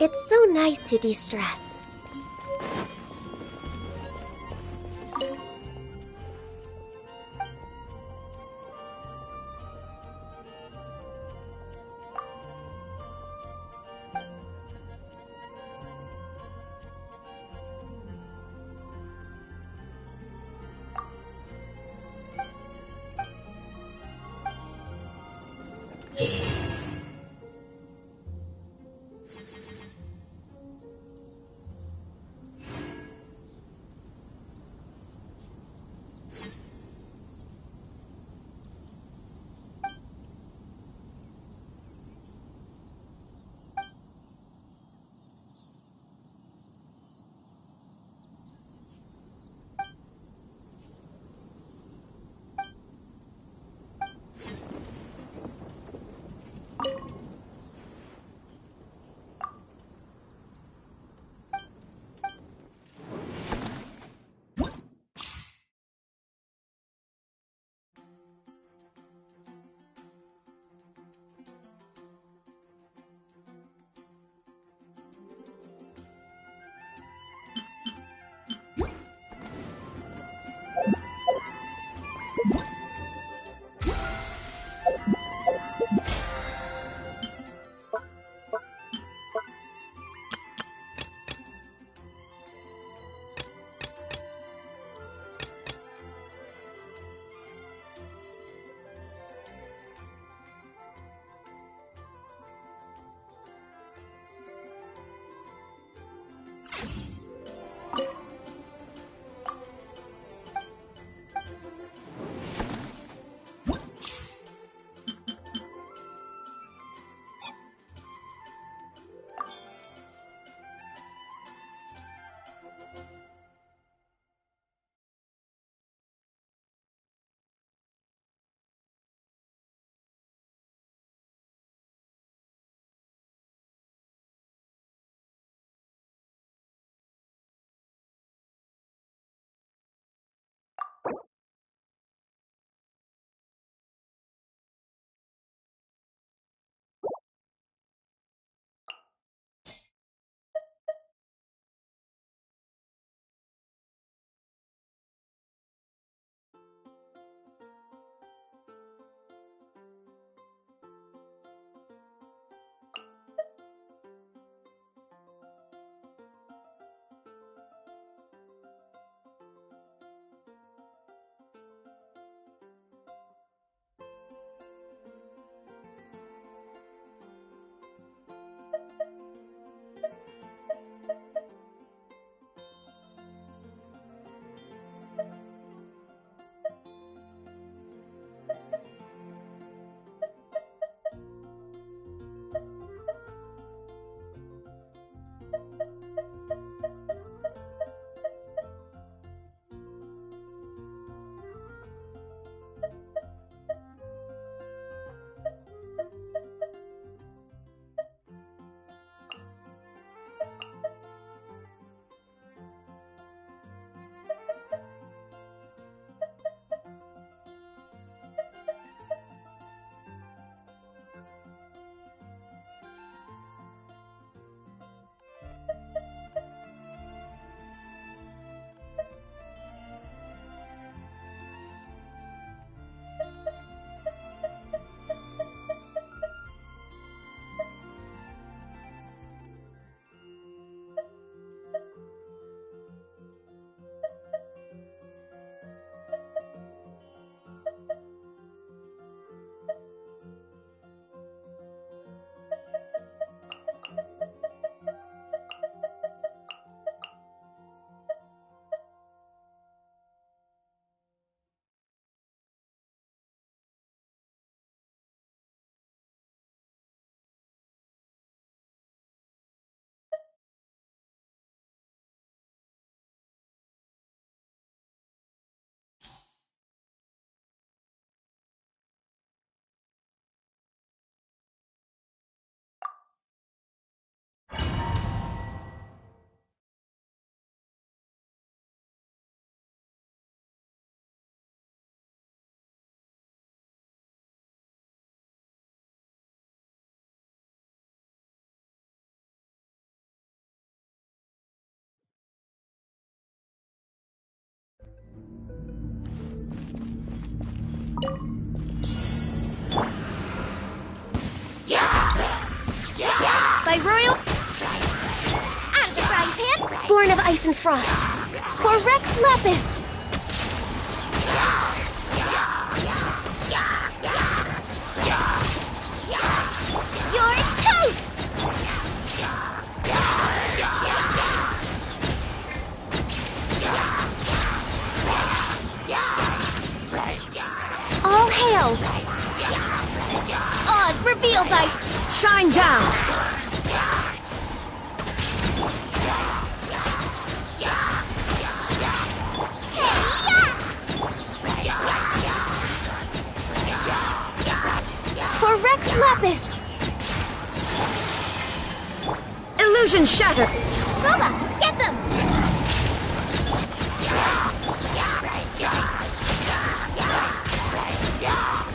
It's so nice to de-stress. By royal... Out of the frying pan! Born of ice and frost. For Rex Lapis! You're toast! All hail! Oz revealed by... Shine down! For Rex Lapis! Illusion shattered! Booba, get them!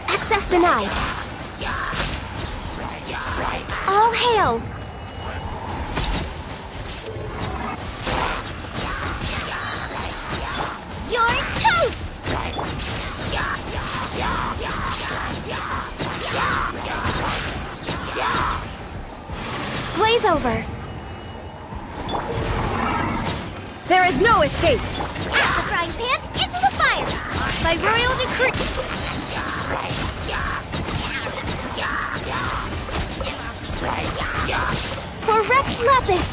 Access denied. All hail! You're toast! Blaze over! There is no escape! Out the frying pan, into the fire! By royal decree! For Rex Lapis!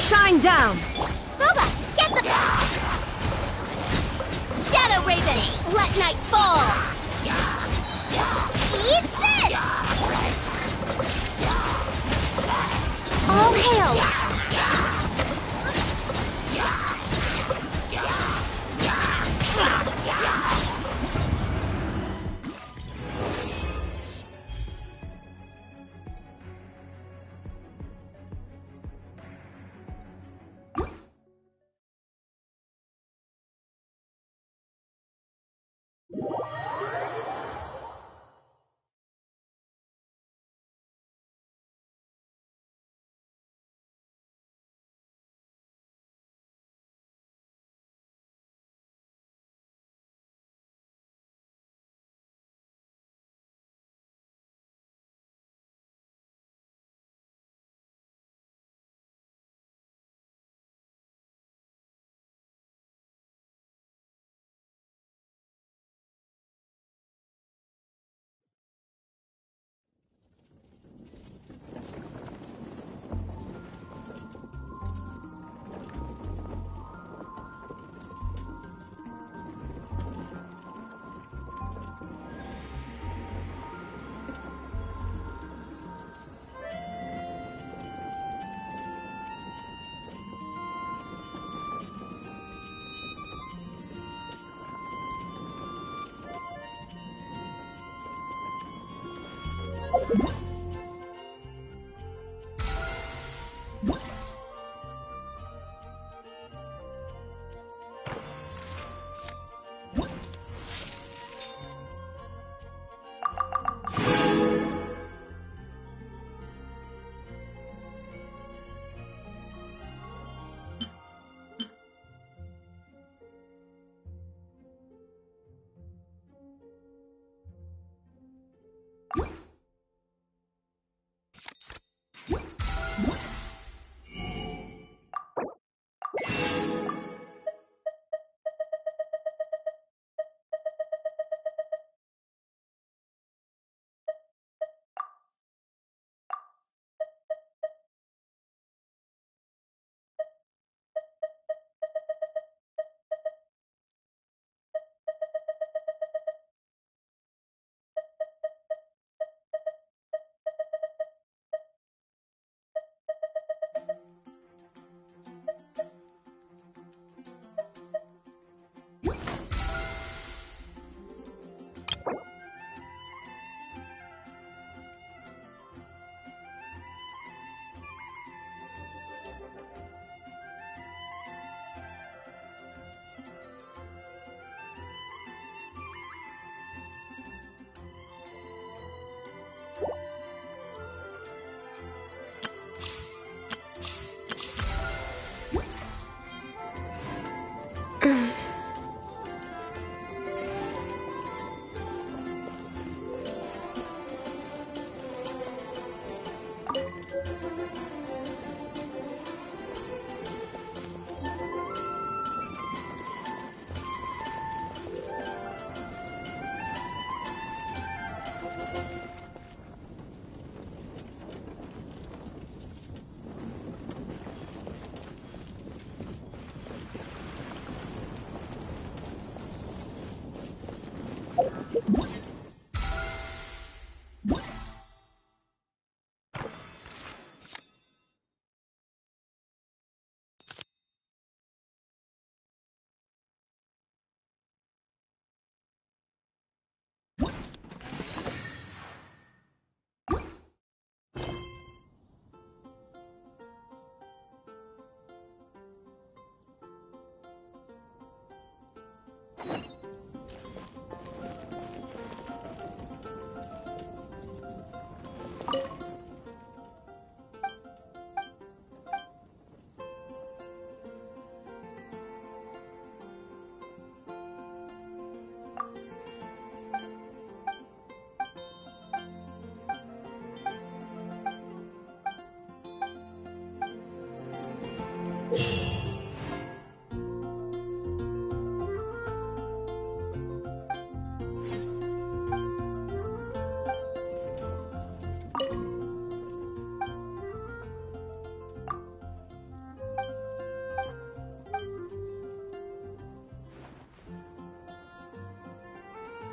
Shine down! Booba, get them! Shadow Raven, let night fall! Eat this! All hail!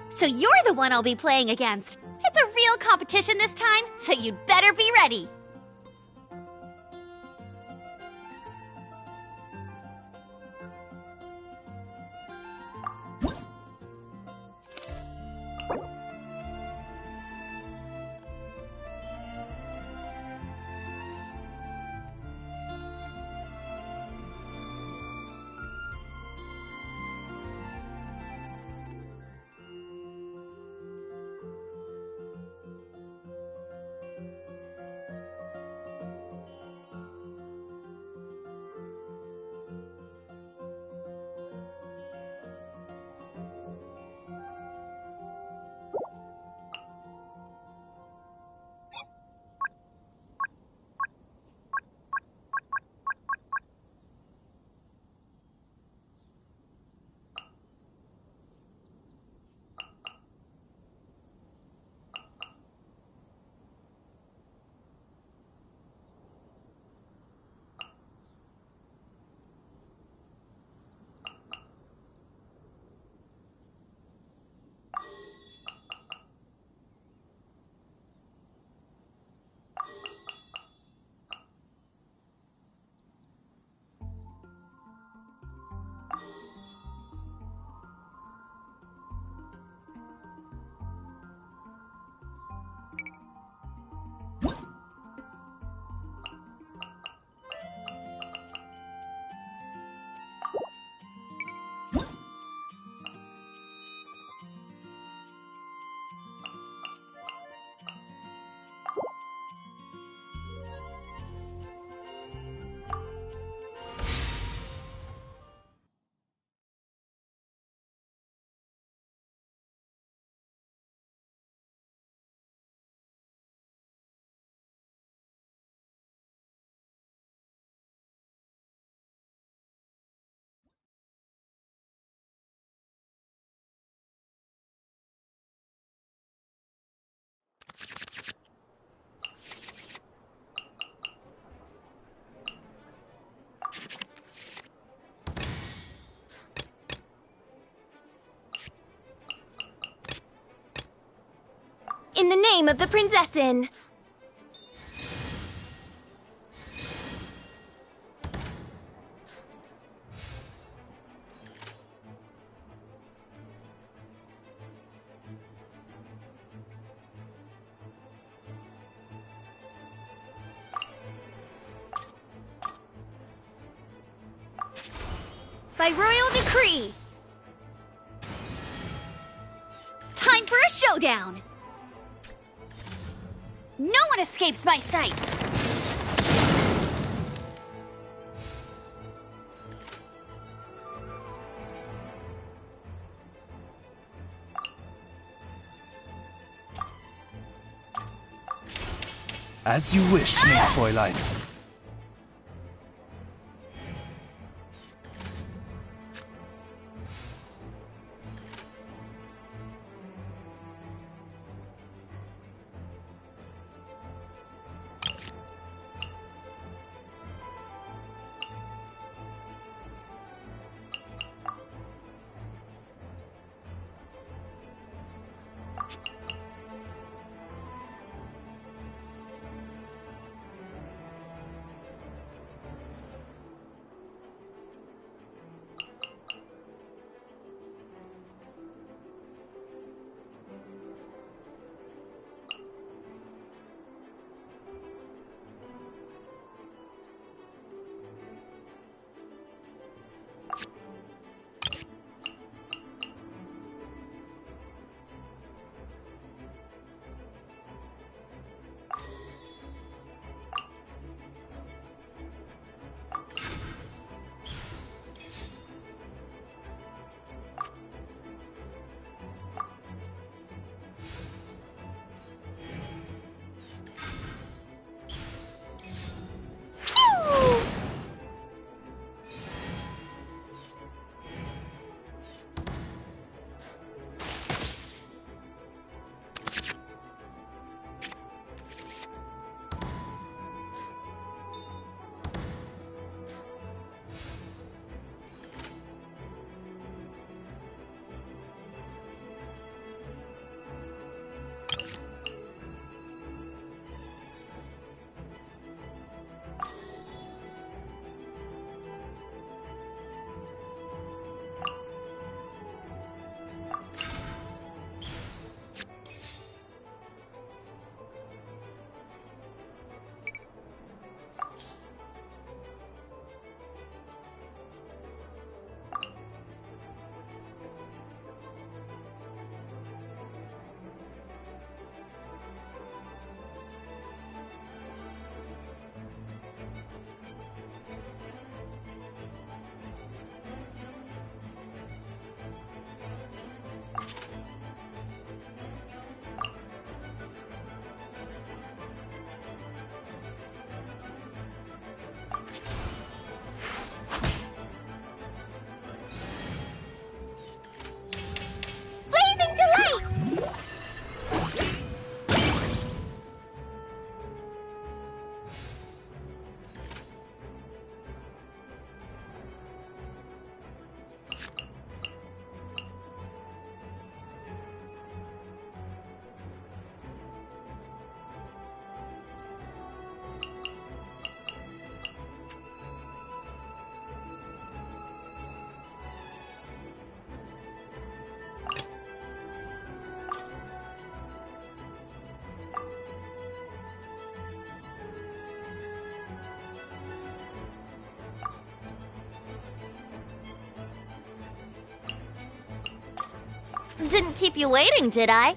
So you're the one I'll be playing against. It's a real competition this time, so you'd better be ready. In the name of the Prinzessin! By royal decree! Time for a showdown! No one escapes my sights! As you wish, mein Fräulein. Didn't keep you waiting, did I?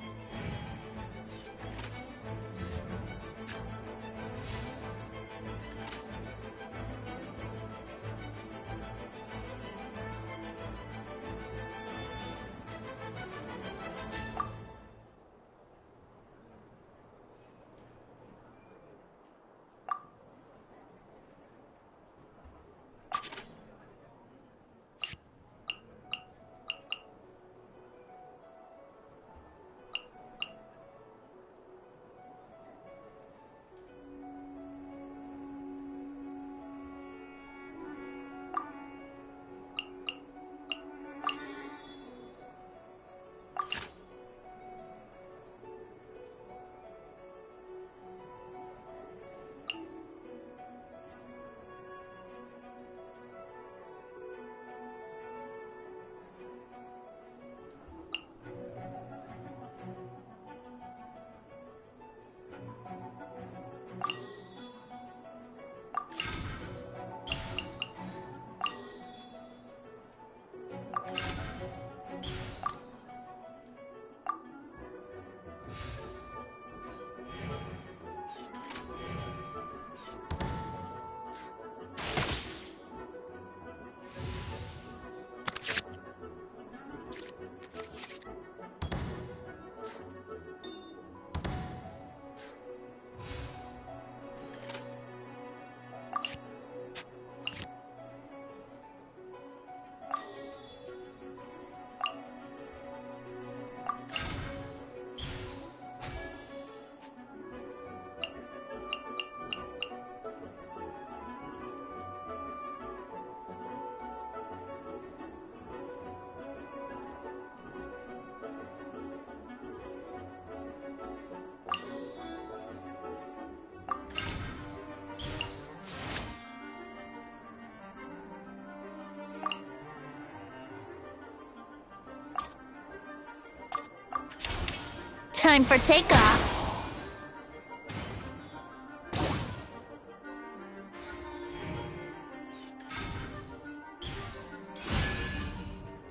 Time for takeoff.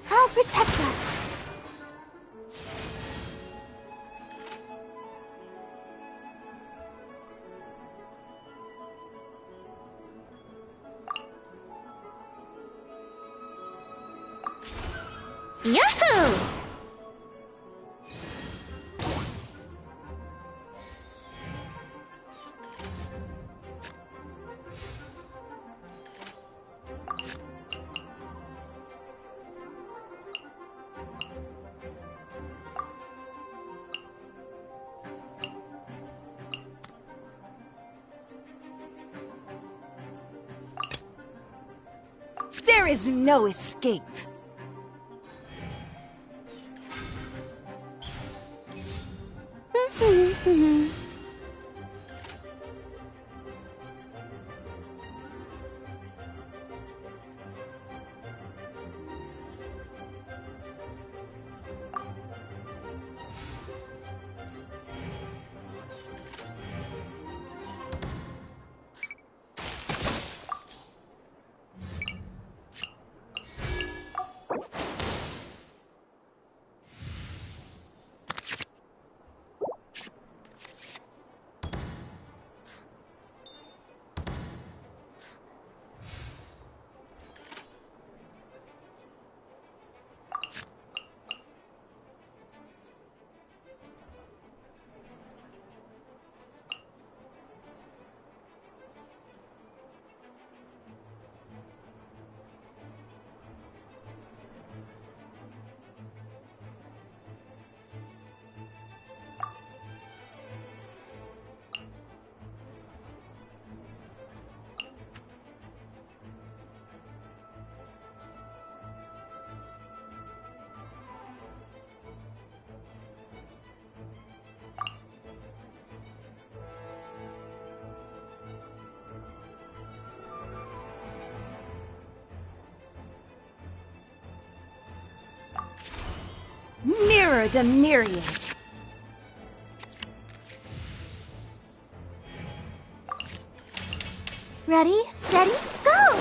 I'll protect us. Yahoo! There is no escape. Mirror the myriad. Ready, steady, go!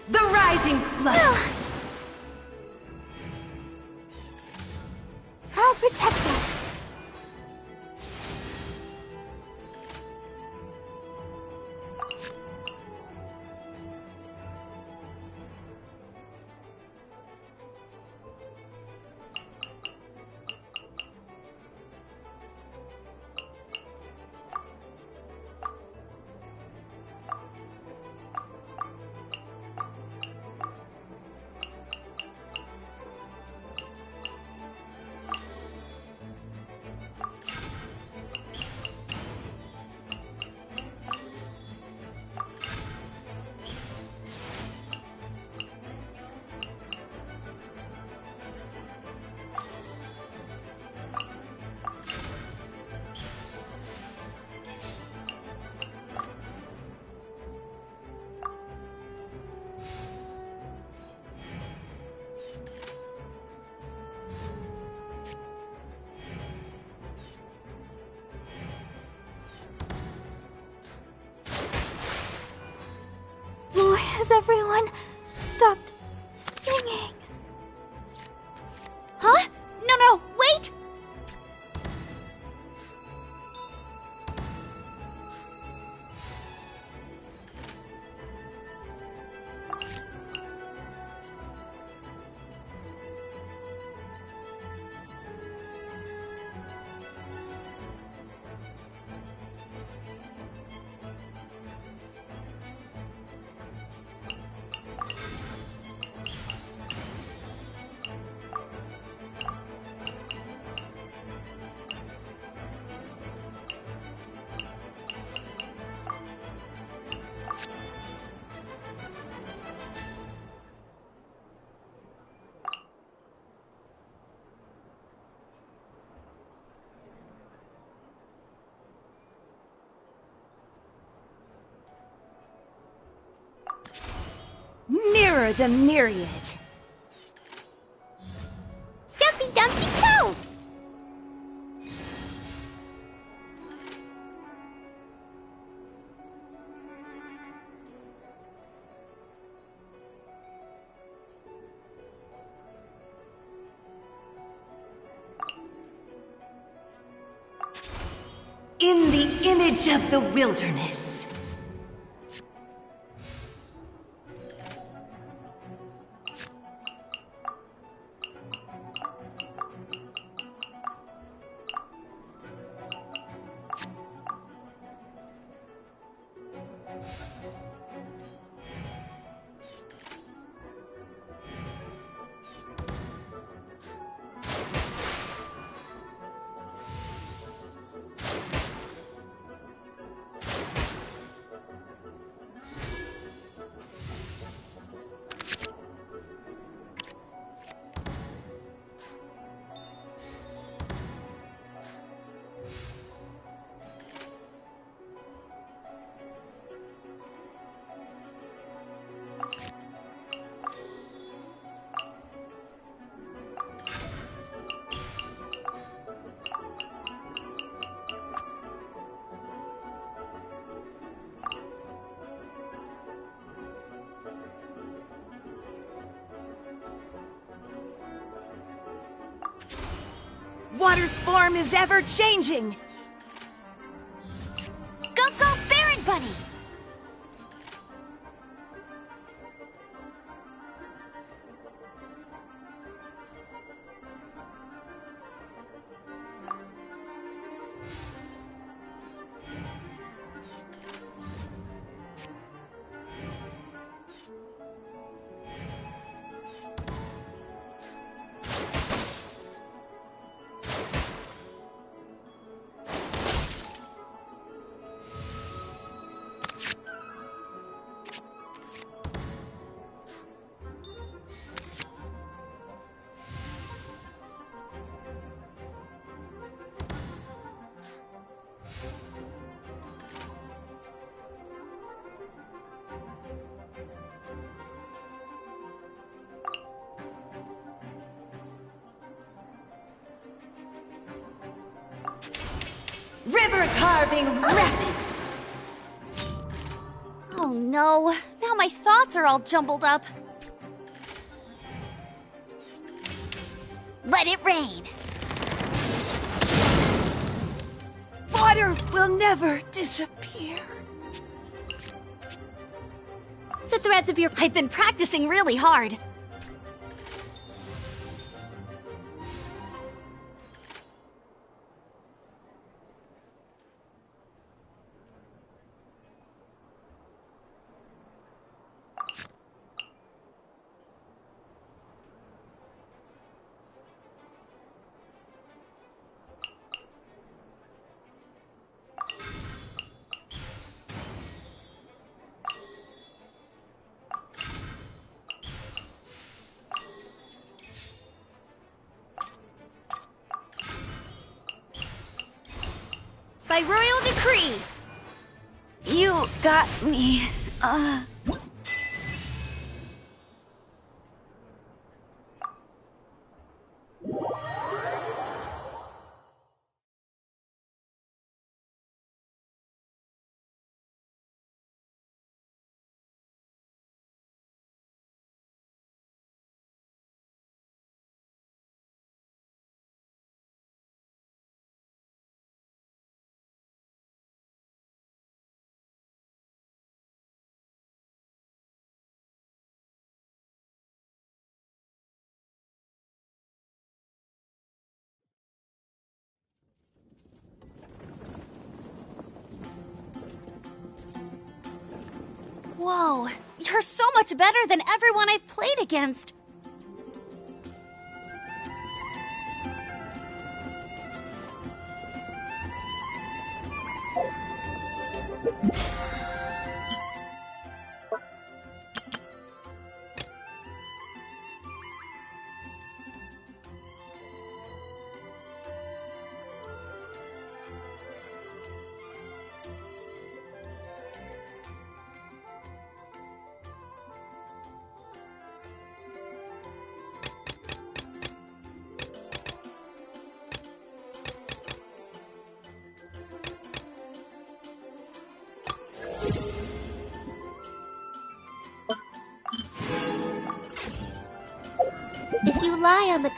The rising flux! I'll protect us. Has everyone stopped singing? Huh? No, wait! Mirror the myriad! Dumpy Dumpty Toe! In the image of the wilderness. Water's form is ever-changing! Go, Baron Bunny! River carving rapids. Oh no, now my thoughts are all jumbled up. Let it rain. Water will never disappear. The threads of your... I've been practicing really hard. By royal decree! You got me. Whoa, you're so much better than everyone I've played against. If you lie on the...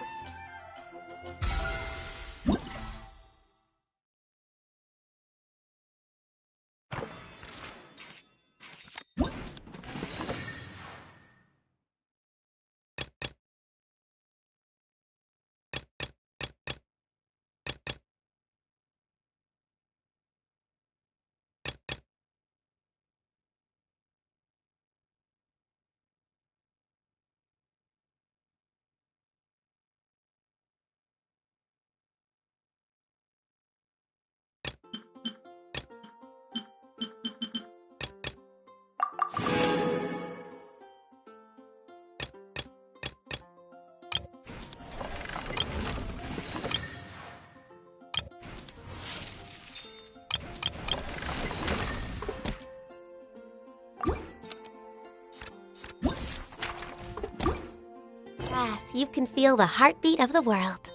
Yes, you can feel the heartbeat of the world.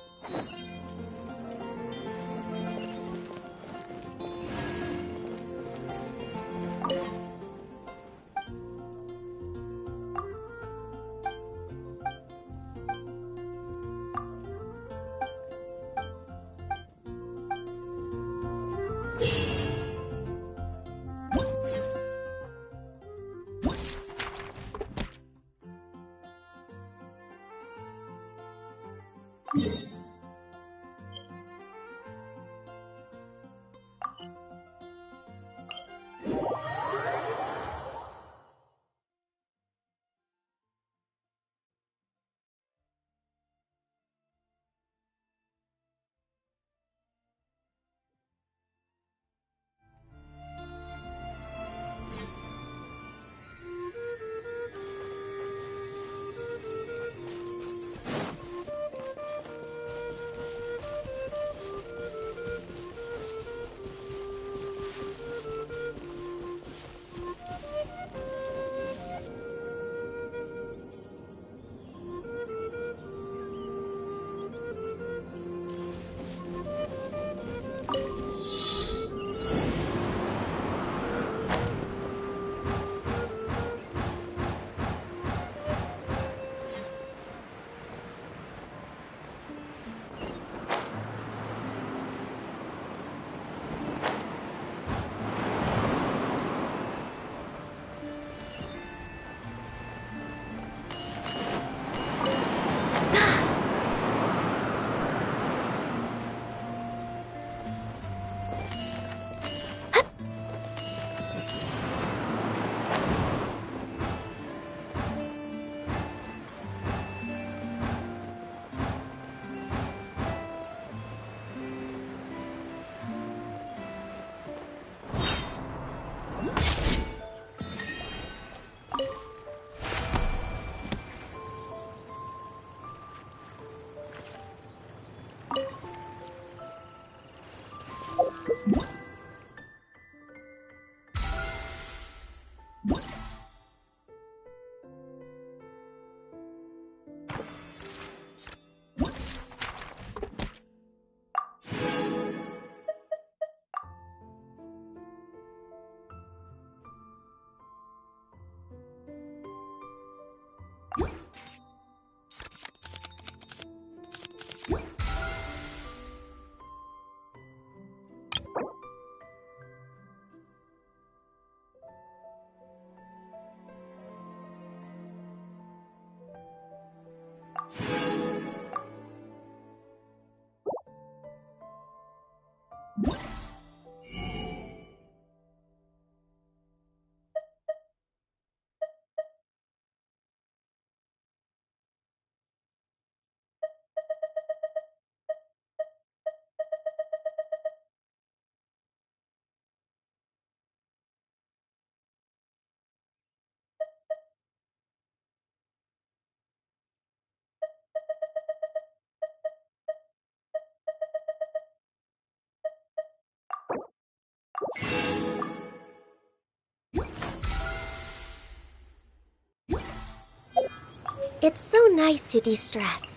It's so nice to de-stress.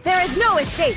There is no escape!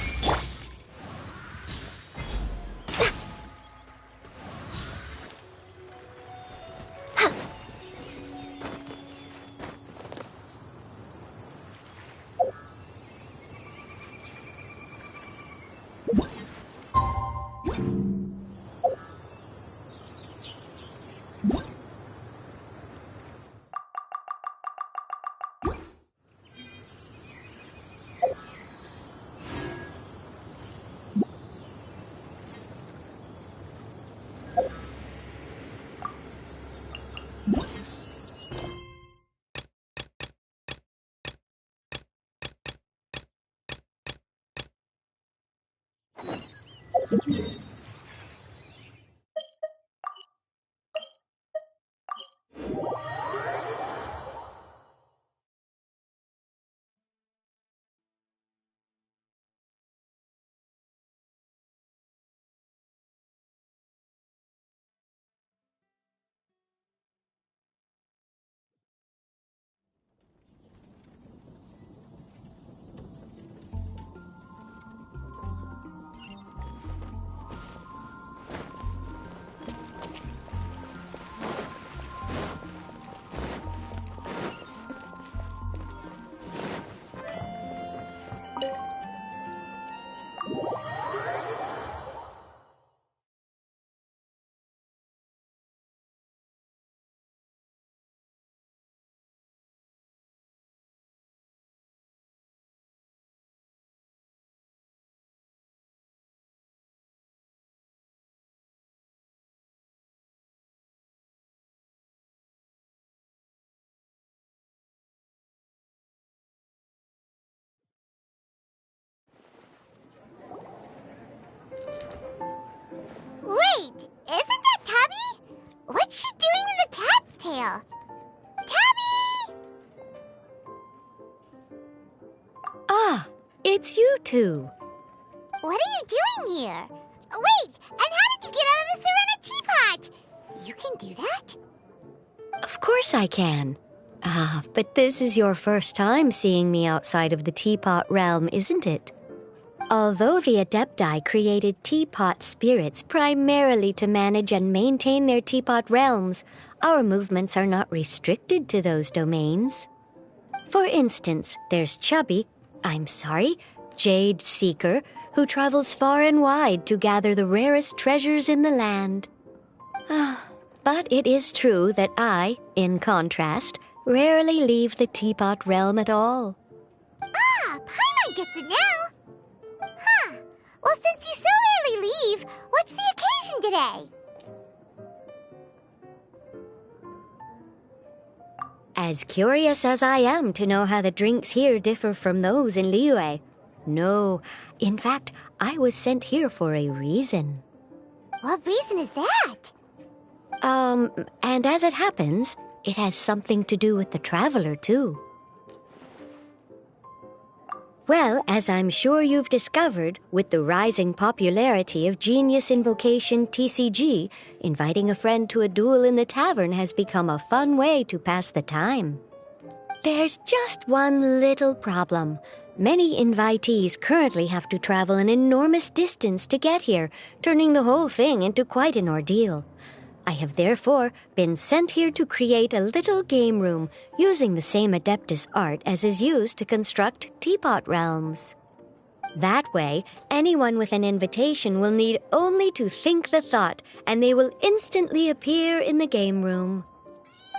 Wait, isn't that Tabby? What's she doing in the cat's tail? Tabby! Ah, it's you two. What are you doing here? Wait, and how did you get out of the Serena teapot? You can do that? Of course I can. Ah, but this is your first time seeing me outside of the teapot realm, isn't it? Although the Adepti created teapot spirits primarily to manage and maintain their teapot realms, our movements are not restricted to those domains. For instance, there's Jade Seeker, who travels far and wide to gather the rarest treasures in the land. But it is true that I, in contrast, rarely leave the teapot realm at all. Ah, Paimon gets it now. Huh. Well, since you so rarely leave, what's the occasion today? As curious as I am to know how the drinks here differ from those in Liyue. No, in fact, I was sent here for a reason. What reason is that? And as it happens, it has something to do with the traveler, too. Well, as I'm sure you've discovered, with the rising popularity of Genius Invocation TCG, inviting a friend to a duel in the tavern has become a fun way to pass the time. There's just one little problem. Many invitees currently have to travel an enormous distance to get here, turning the whole thing into quite an ordeal. I have therefore been sent here to create a little game room using the same Adeptus art as is used to construct teapot realms. That way, anyone with an invitation will need only to think the thought, and they will instantly appear in the game room.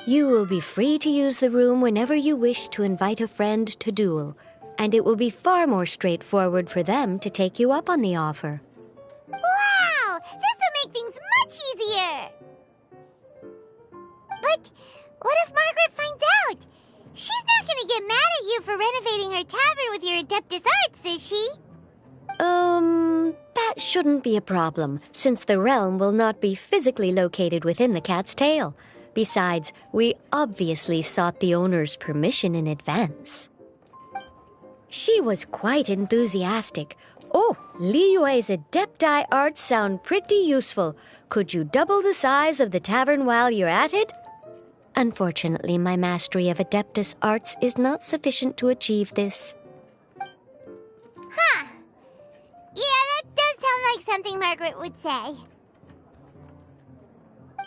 You will be free to use the room whenever you wish to invite a friend to duel, and it will be far more straightforward for them to take you up on the offer. Wow! This will make things much easier! But what if Margaret finds out? She's not gonna get mad at you for renovating her tavern with your Adeptus arts, is she? That shouldn't be a problem, since the realm will not be physically located within the cat's tail. Besides, we obviously sought the owner's permission in advance. She was quite enthusiastic. Oh, Liyue's Adepti arts sound pretty useful. Could you double the size of the tavern while you're at it? Unfortunately, my mastery of Adeptus arts is not sufficient to achieve this. Huh. Yeah, that does sound like something Margaret would say.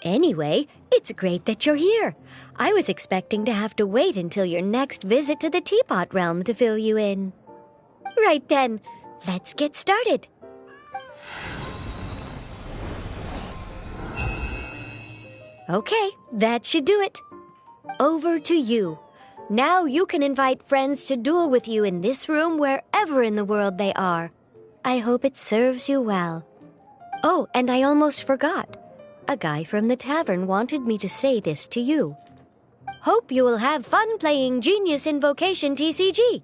Anyway, it's great that you're here. I was expecting to have to wait until your next visit to the Teapot Realm to fill you in. Right then, let's get started. Okay, that should do it. Over to you. Now you can invite friends to duel with you in this room wherever in the world they are. I hope it serves you well. Oh, and I almost forgot. A guy from the tavern wanted me to say this to you. Hope you will have fun playing Genius Invocation TCG.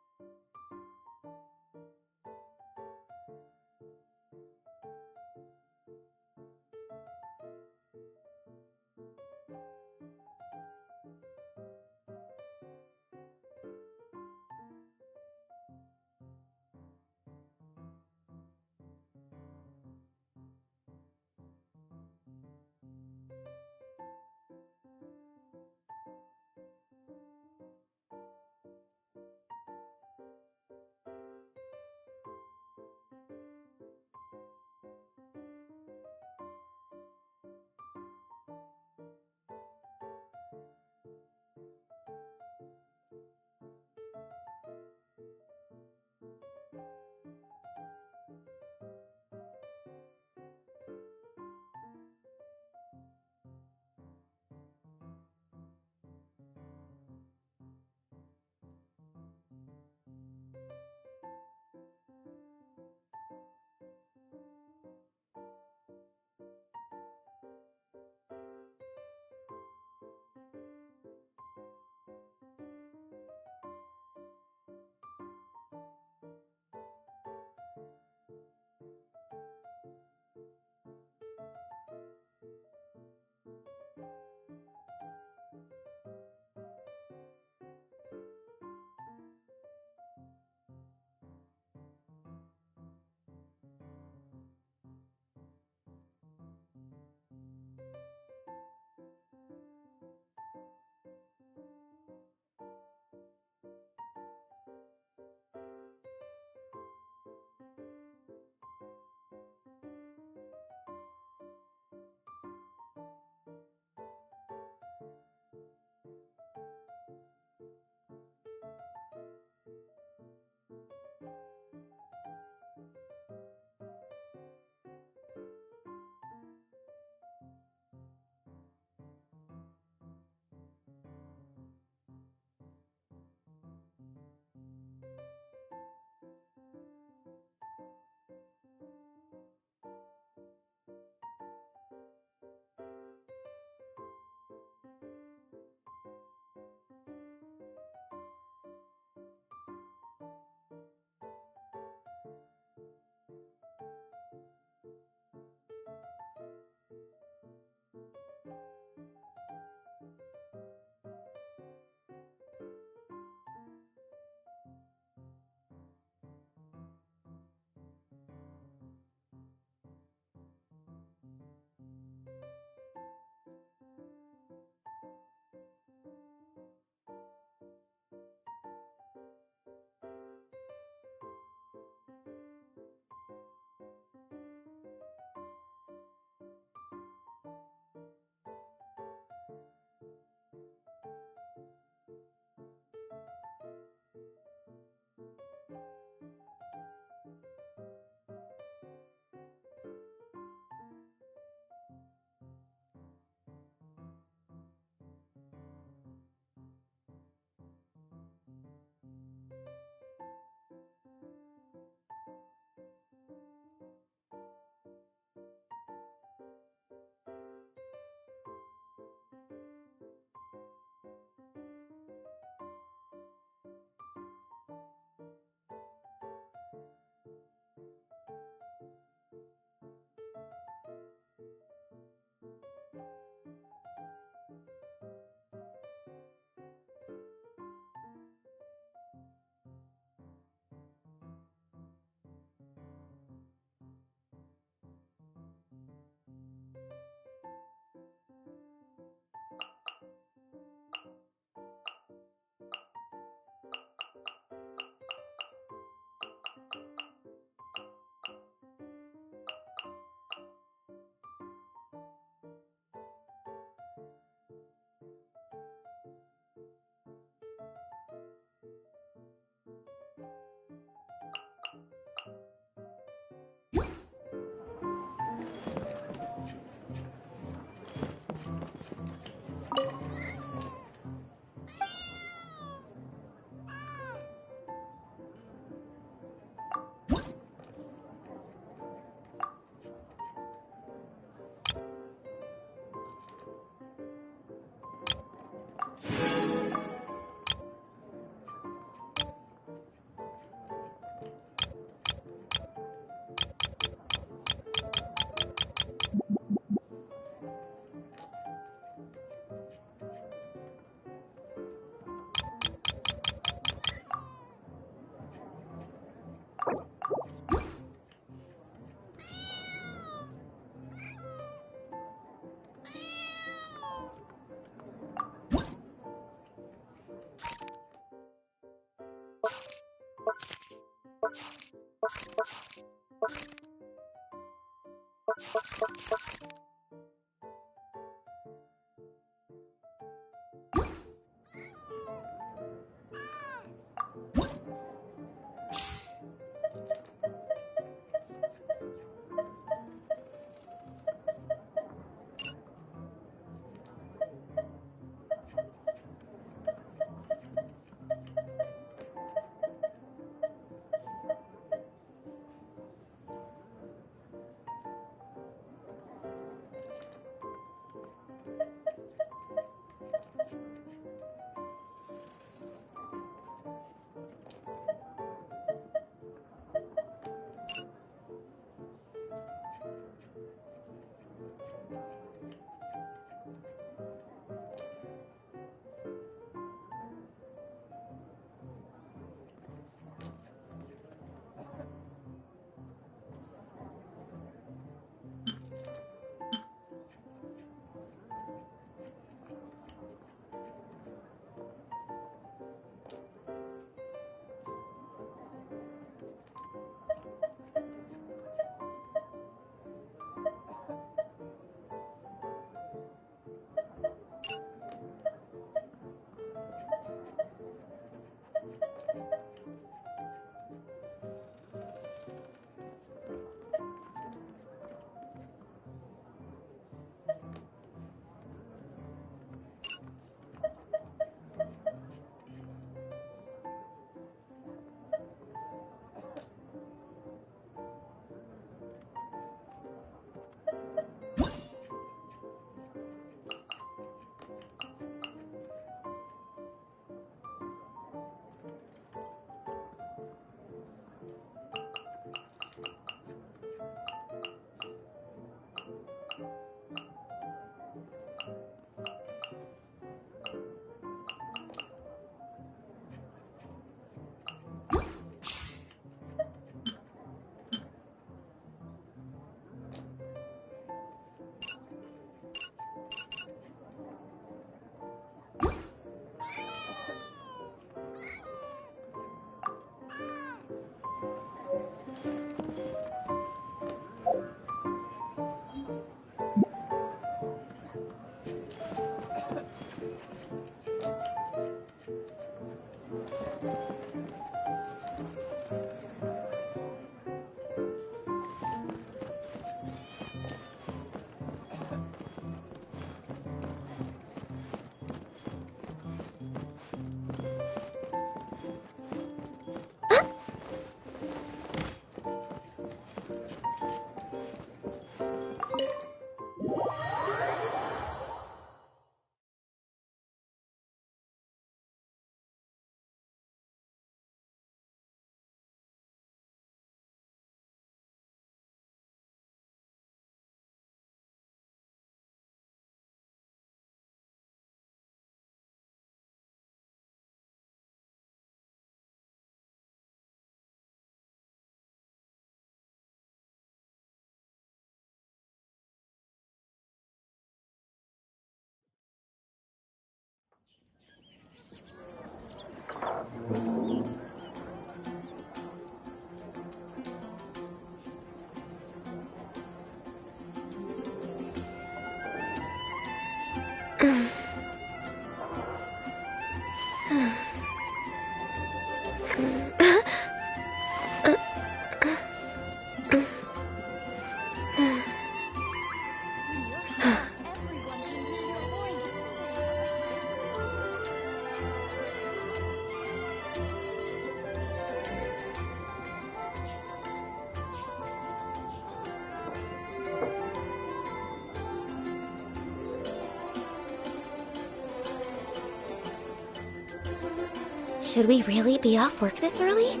Should we really be off work this early?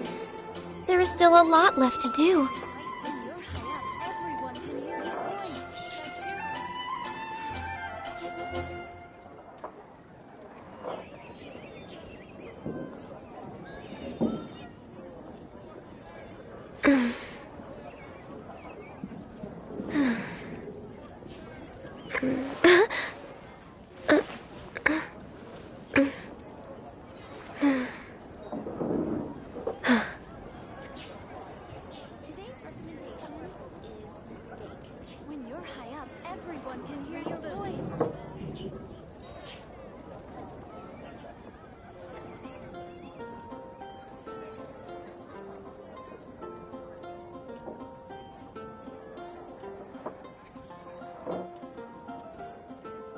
There is still a lot left to do. Today's recommendation is the steak. When you're high up, everyone can hear your voice.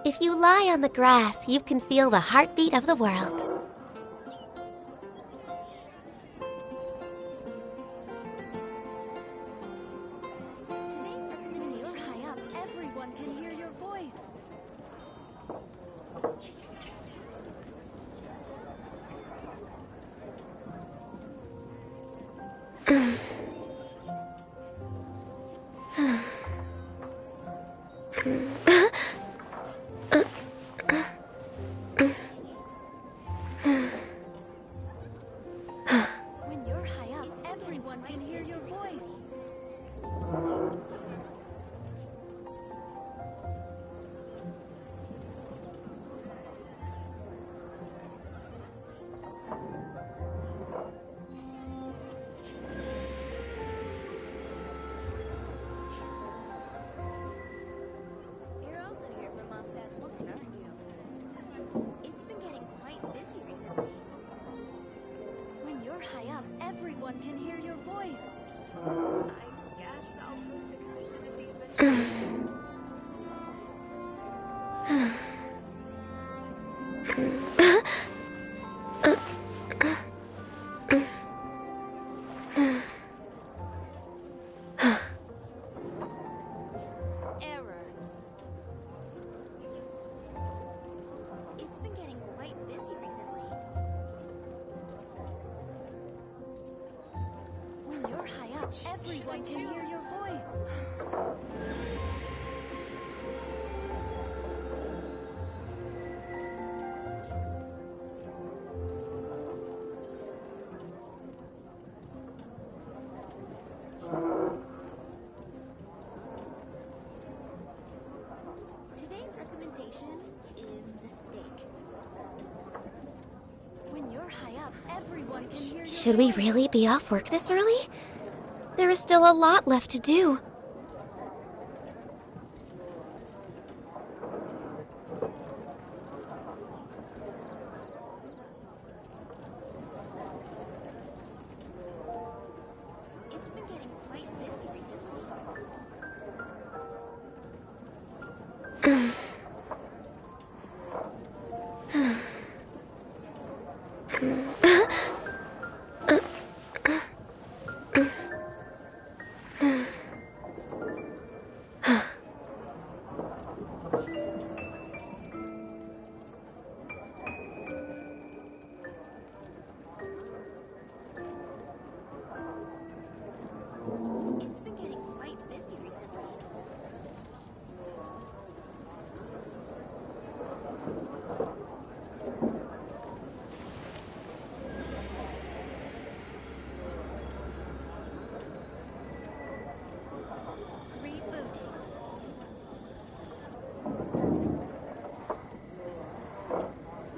If you lie on the grass, you can feel the heartbeat of the world. Today's recommendation. When you're high up, everyone can hear your voice. When you're high up, everyone can hear your voice. You're also here for Mondstadt's Wine, aren't you? It's been getting quite busy recently. When you're high up, everyone can hear your voice. I guess I'll post a question if they've been... Error. It's been getting quite busy recently. When you're high up, everyone can hear your voice. Today's recommendation is the steak. When you're high up, everyone can hear your Should we voice. really be off work this early? There is still a lot left to do. It's been getting quite busy recently. It's been getting quite busy recently. Rebooting.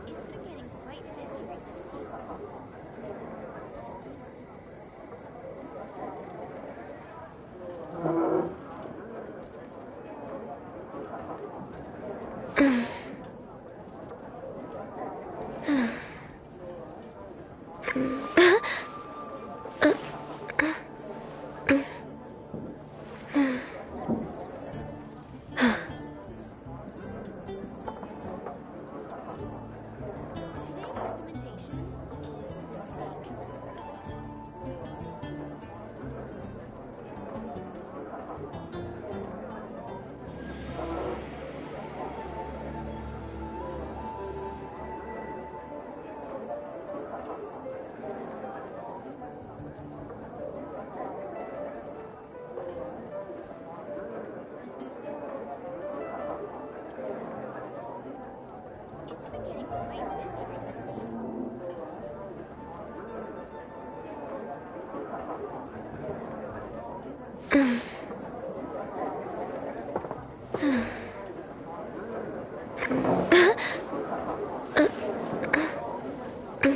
It's been getting quite busy recently. Today's recommendation is the steak. It's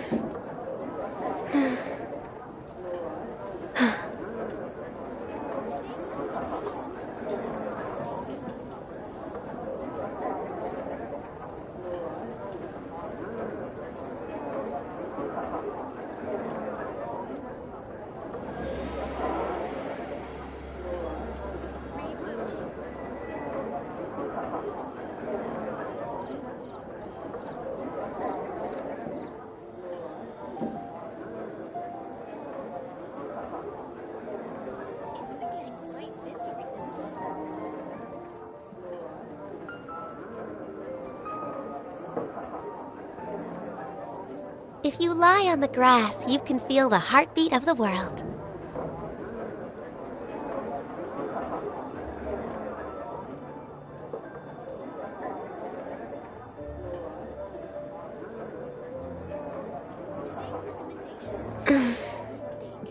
been getting quite busy recently. If you lie on the grass, you can feel the heartbeat of the world. Today's recommendation is the steak. Today's recommendation is the steak.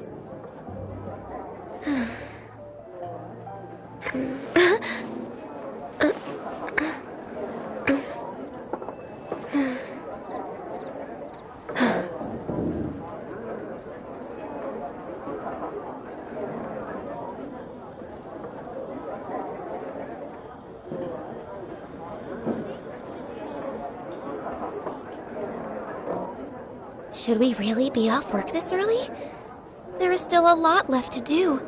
Should we really be off work this early? There is still a lot left to do.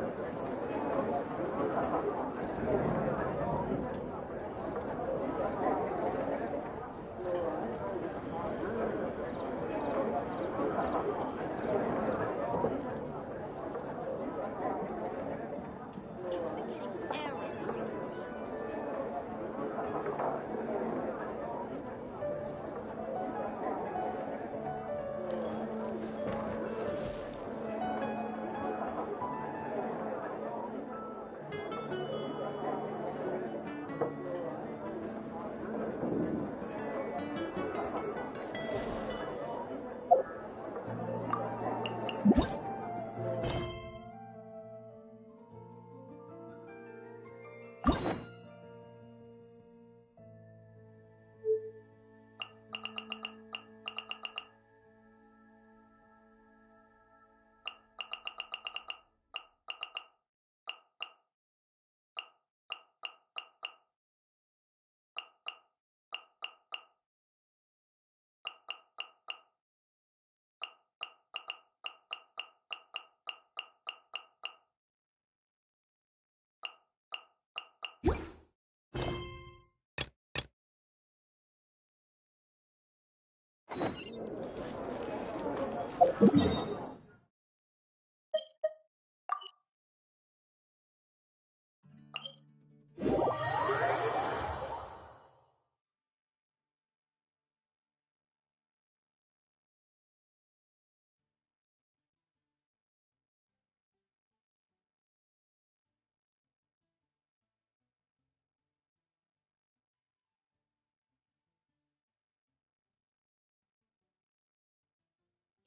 It's been getting busy recently.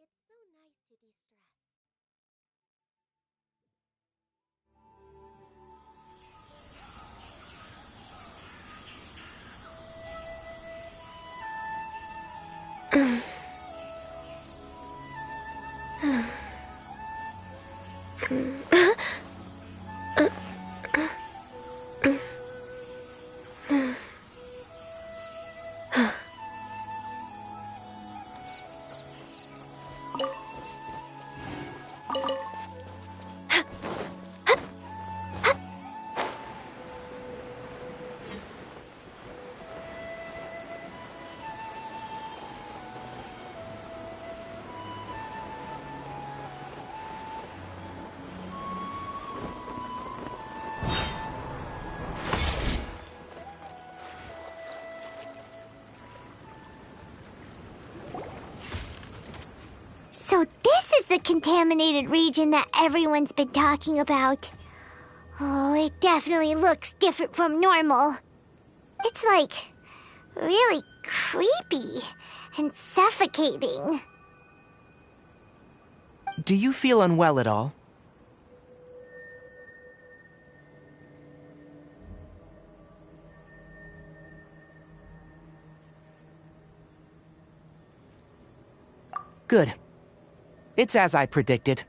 It's so nice to de-stress. So this is the contaminated region that everyone's been talking about. Oh, it definitely looks different from normal. It's like really creepy and suffocating. Do you feel unwell at all? Good. It's as I predicted.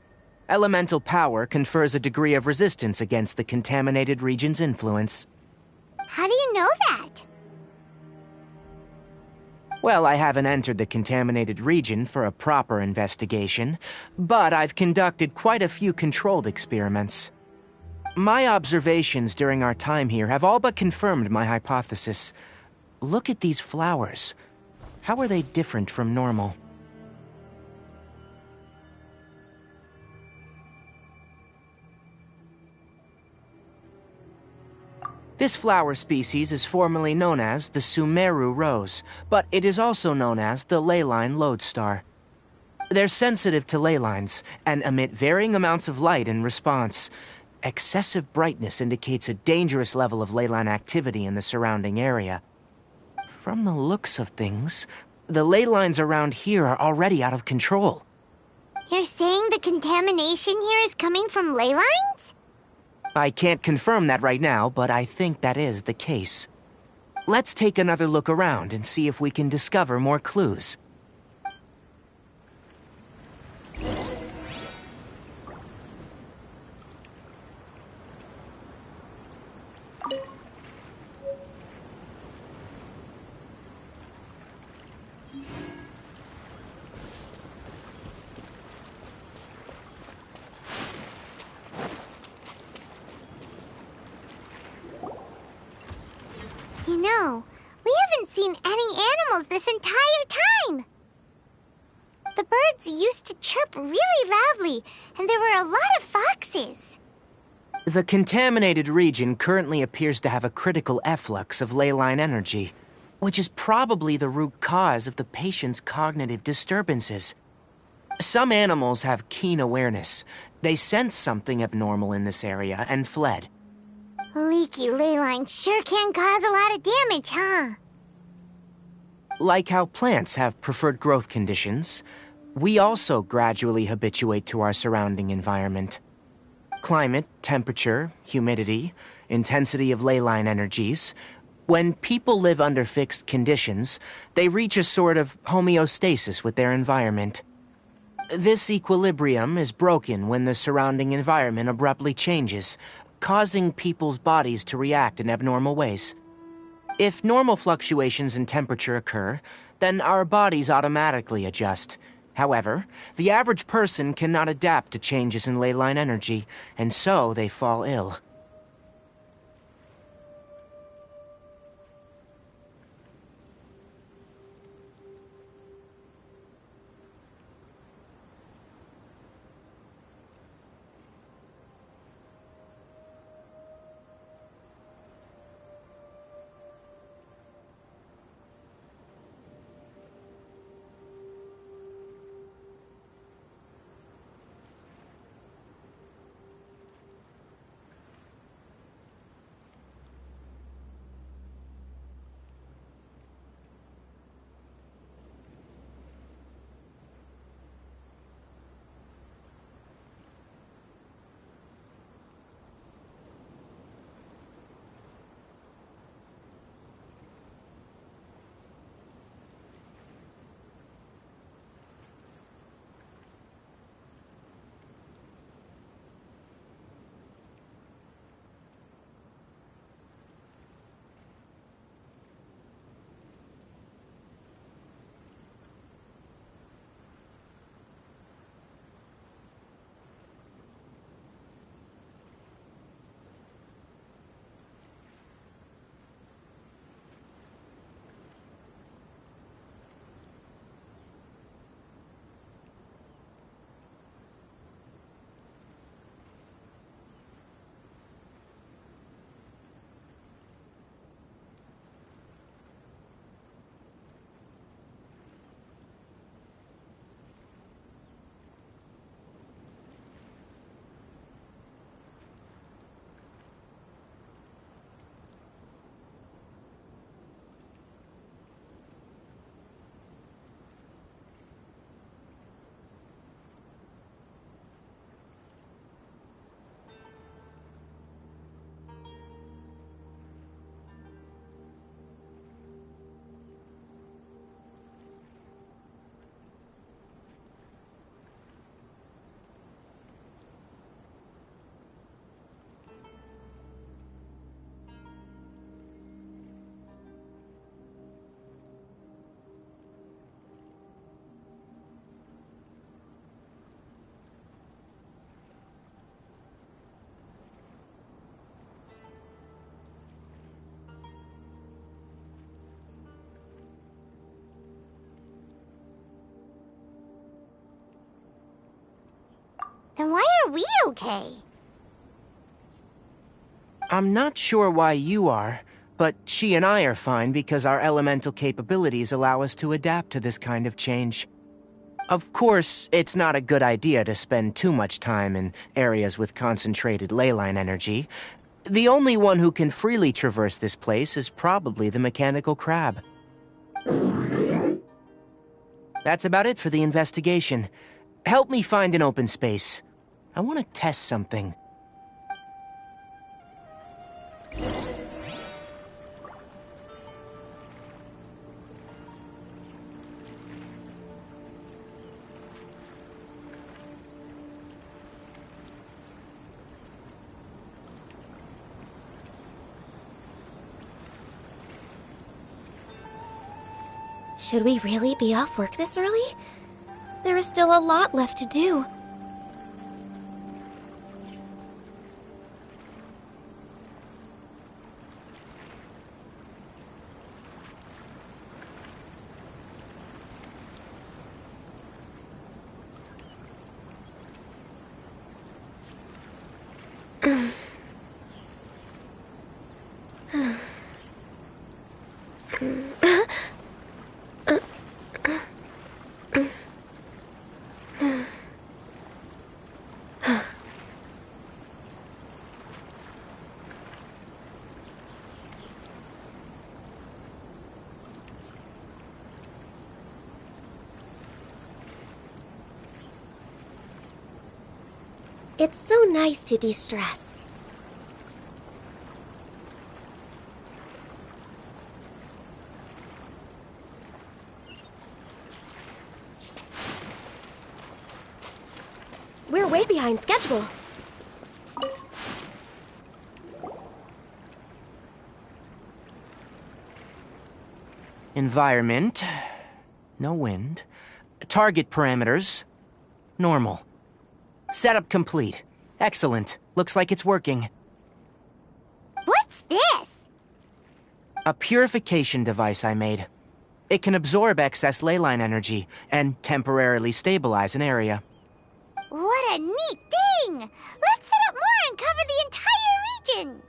Elemental power confers a degree of resistance against the contaminated region's influence. How do you know that? Well, I haven't entered the contaminated region for a proper investigation, but I've conducted quite a few controlled experiments. My observations during our time here have all but confirmed my hypothesis. Look at these flowers. How are they different from normal? This flower species is formerly known as the Sumeru rose, but it is also known as the leyline lodestar. They're sensitive to ley lines and emit varying amounts of light in response. Excessive brightness indicates a dangerous level of leyline activity in the surrounding area. From the looks of things, the ley lines around here are already out of control. You're saying the contamination here is coming from ley lines? I can't confirm that right now, but I think that is the case. Let's take another look around and see if we can discover more clues. You know, we haven't seen any animals this entire time. The birds used to chirp really loudly, and there were a lot of foxes. The contaminated region currently appears to have a critical efflux of leyline energy, which is probably the root cause of the patient's cognitive disturbances. Some animals have keen awareness. They sensed something abnormal in this area and fled. Leaky ley lines sure can cause a lot of damage, huh? Like how plants have preferred growth conditions, we also gradually habituate to our surrounding environment. Climate, temperature, humidity, intensity of leyline energies. When people live under fixed conditions, they reach a sort of homeostasis with their environment. This equilibrium is broken when the surrounding environment abruptly changes, causing people's bodies to react in abnormal ways. If normal fluctuations in temperature occur, then our bodies automatically adjust. However, the average person cannot adapt to changes in leyline energy, and so they fall ill. Then why are we okay? I'm not sure why you are, but she and I are fine because our elemental capabilities allow us to adapt to this kind of change. Of course, it's not a good idea to spend too much time in areas with concentrated ley line energy. The only one who can freely traverse this place is probably the mechanical crab. That's about it for the investigation. Help me find an open space. I want to test something. Should we really be off work this early? There is still a lot left to do. It's so nice to de-stress. We're way behind schedule. Environment. No wind. Target parameters. Normal. Setup complete. Excellent. Looks like it's working. What's this? A purification device I made. It can absorb excess ley line energy and temporarily stabilize an area. What a neat thing! Let's set up more and cover the entire region!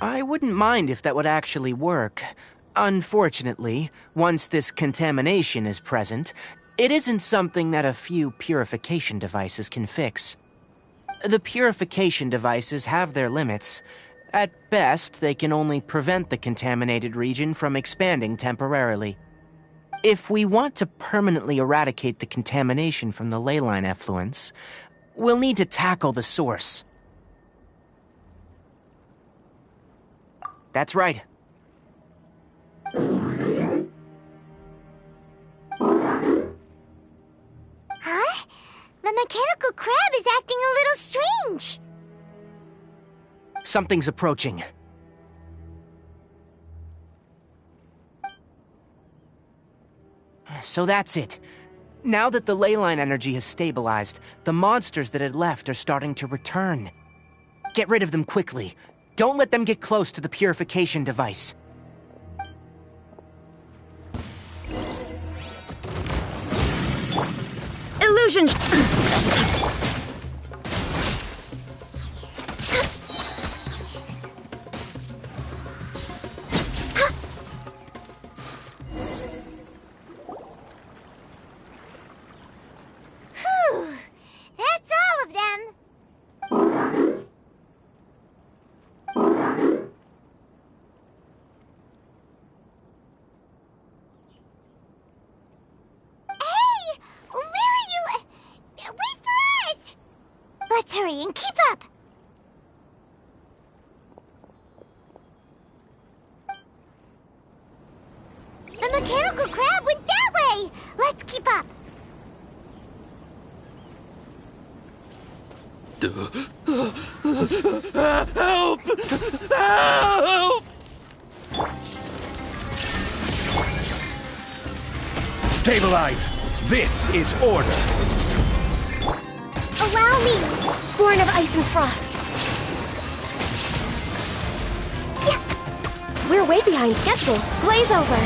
I wouldn't mind if that would actually work. Unfortunately, once this contamination is present, it isn't something that a few purification devices can fix. The purification devices have their limits. At best, they can only prevent the contaminated region from expanding temporarily. If we want to permanently eradicate the contamination from the ley line effluents, we'll need to tackle the source. That's right. Huh? The mechanical crab is acting a little strange. Something's approaching. So that's it. Now that the ley line energy has stabilized, the monsters that had left are starting to return. Get rid of them quickly. Don't let them get close to the purification device. Illusion! Whew. That's all of them. Hey! Where are you? Wait for us! Let's hurry and keep up. The mechanical crab went that way! Let's keep up. Help! Help! Stabilize! This is order! Allow me! Born of ice and frost. We're way behind schedule. Glaze over.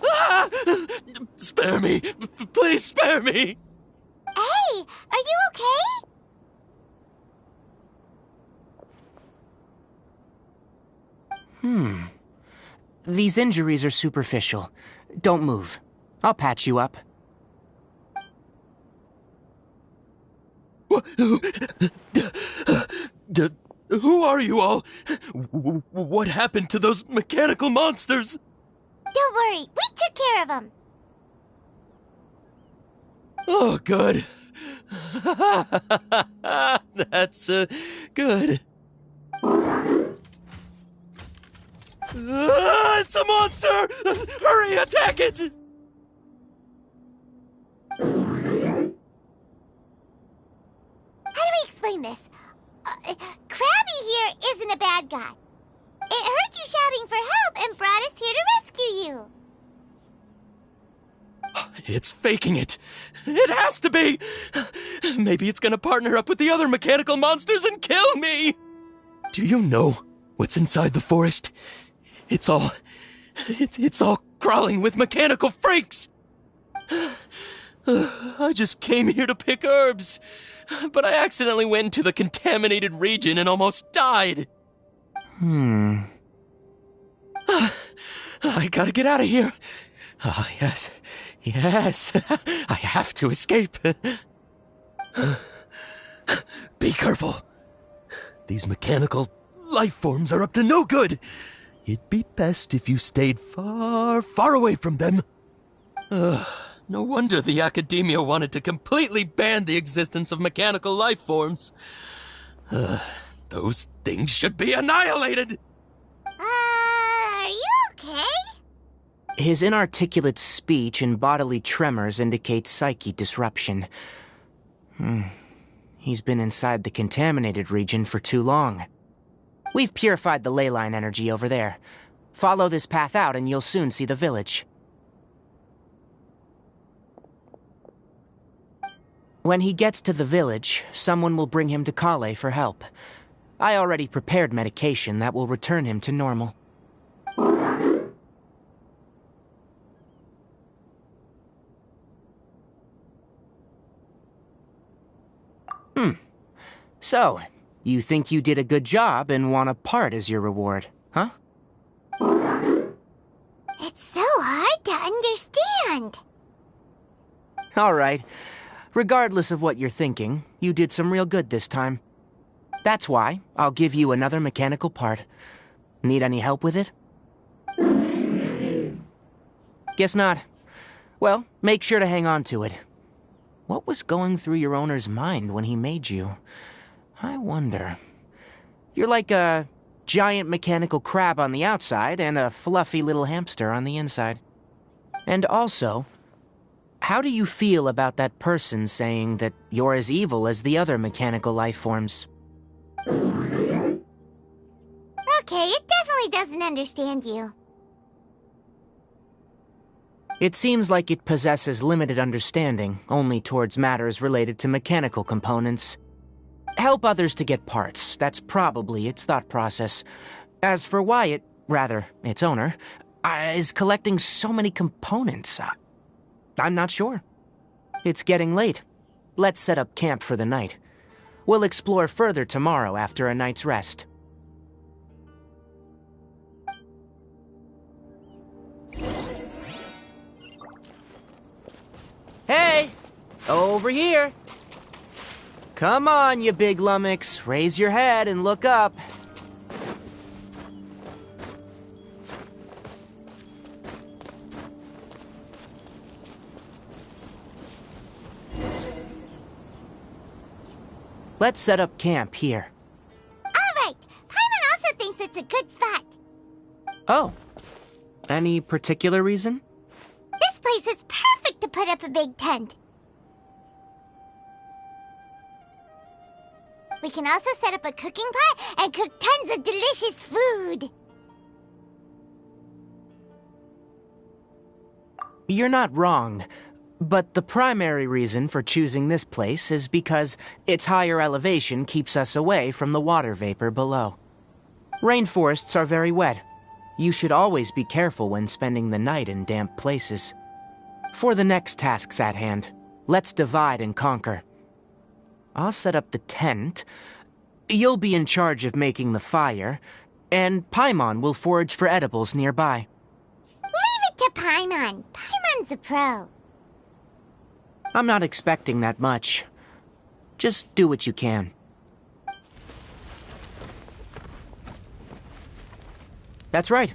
Ah! Spare me! Please spare me! Hey, are you okay? These injuries are superficial. Don't move. I'll patch you up. Who are you all? What happened to those mechanical monsters? Don't worry, we took care of them. Oh, good. That's good. It's a monster! Hurry, attack it! How do we explain this? Krabby here isn't a bad guy. It heard you shouting for help and brought us here to rescue you. It's faking it. It has to be. Maybe it's gonna partner up with the other mechanical monsters and kill me. Do you know what's inside the forest? It's all crawling with mechanical freaks. I just came here to pick herbs, but I accidentally went into the contaminated region and almost died. I gotta get out of here. Ah, yes. I have to escape. Be careful. These mechanical life forms are up to no good. It'd be best if you stayed far, far away from them. No wonder the academia wanted to completely ban the existence of mechanical life forms. Those things should be annihilated! Are you okay? His inarticulate speech and bodily tremors indicate psyche disruption. He's been inside the contaminated region for too long. We've purified the ley line energy over there. Follow this path out and you'll soon see the village. When he gets to the village, someone will bring him to Kale for help. I already prepared medication that will return him to normal. So, you think you did a good job and want a part as your reward, huh? It's so hard to understand. All right. Regardless of what you're thinking, you did some real good this time. That's why I'll give you another mechanical part. Need any help with it? Guess not. Well, make sure to hang on to it. What was going through your owner's mind when he made you? I wonder. You're like a giant mechanical crab on the outside and a fluffy little hamster on the inside. And also, how do you feel about that person saying that you're as evil as the other mechanical life forms? Okay, it definitely doesn't understand you. It seems like it possesses limited understanding only towards matters related to mechanical components. Help others to get parts, that's probably its thought process. As for why it, rather, its owner, is collecting so many components, I'm not sure. It's getting late. Let's set up camp for the night. We'll explore further tomorrow after a night's rest. Hey! Over here! Come on, you big lummox. Raise your head and look up. Let's set up camp here. All right, Paimon also thinks it's a good spot. Oh. Any particular reason? This place is perfect to put up a big tent. We can also set up a cooking pot and cook tons of delicious food. You're not wrong, but the primary reason for choosing this place is because its higher elevation keeps us away from the water vapor below. Rainforests are very wet. You should always be careful when spending the night in damp places. For the next tasks at hand, let's divide and conquer. I'll set up the tent. You'll be in charge of making the fire, and Paimon will forage for edibles nearby. Leave it to Paimon. Paimon's a pro. I'm not expecting that much. Just do what you can. That's right.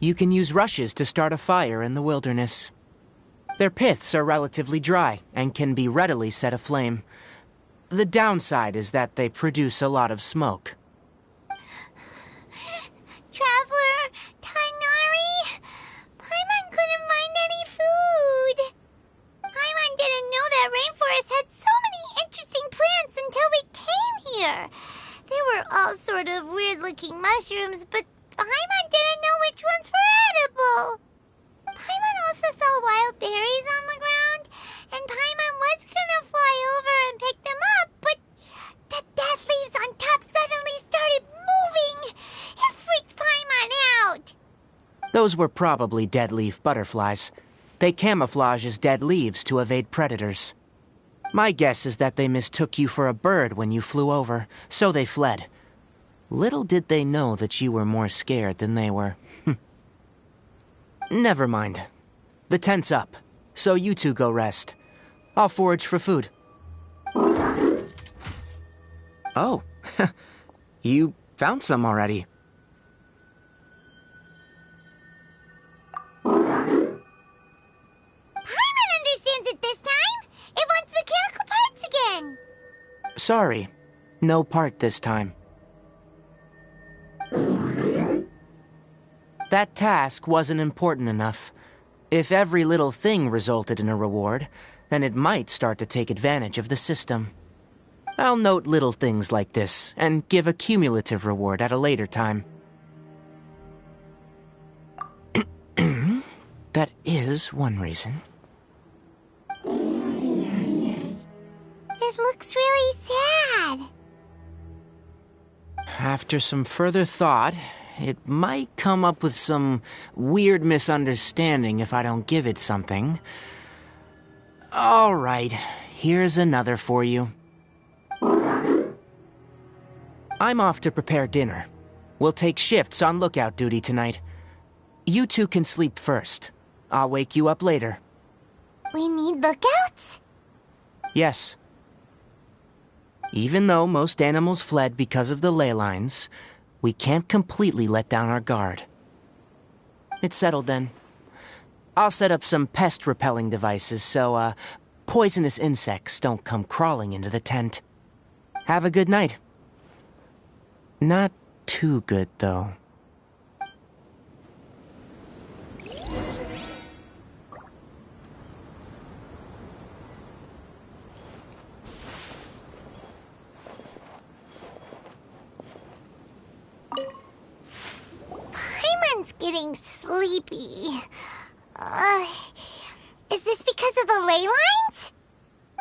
You can use rushes to start a fire in the wilderness. Their piths are relatively dry and can be readily set aflame. The downside is that they produce a lot of smoke. Traveler, Tainari, Paimon couldn't find any food. Paimon didn't know that rainforest had so many interesting plants until we came here. They were all sort of weird-looking mushrooms, but Paimon didn't know which ones were edible. Paimon also saw wild berries on the ground, and Paimon was gonna fly over and pick them up, but the dead leaves on top suddenly started moving. It freaked Paimon out. Those were probably dead leaf butterflies. They camouflage as dead leaves to evade predators. My guess is that they mistook you for a bird when you flew over, so they fled. Little did they know that you were more scared than they were. Never mind. The tent's up, so you two go rest. I'll forage for food. Oh, you found some already. Paimon understands it this time. It wants mechanical parts again. Sorry, no part this time. That task wasn't important enough. If every little thing resulted in a reward, then it might start to take advantage of the system. I'll note little things like this, and give a cumulative reward at a later time. That is one reason. It looks really sad. After some further thought, it might come up with some weird misunderstanding if I don't give it something. All right, here's another for you. I'm off to prepare dinner. We'll take shifts on lookout duty tonight. You two can sleep first. I'll wake you up later. We need lookouts? Yes. Even though most animals fled because of the ley lines, we can't completely let down our guard. It's settled then. I'll set up some pest-repelling devices so, poisonous insects don't come crawling into the tent. Have a good night. Not too good, though. Paimon's getting sleepy. Is this because of the ley lines?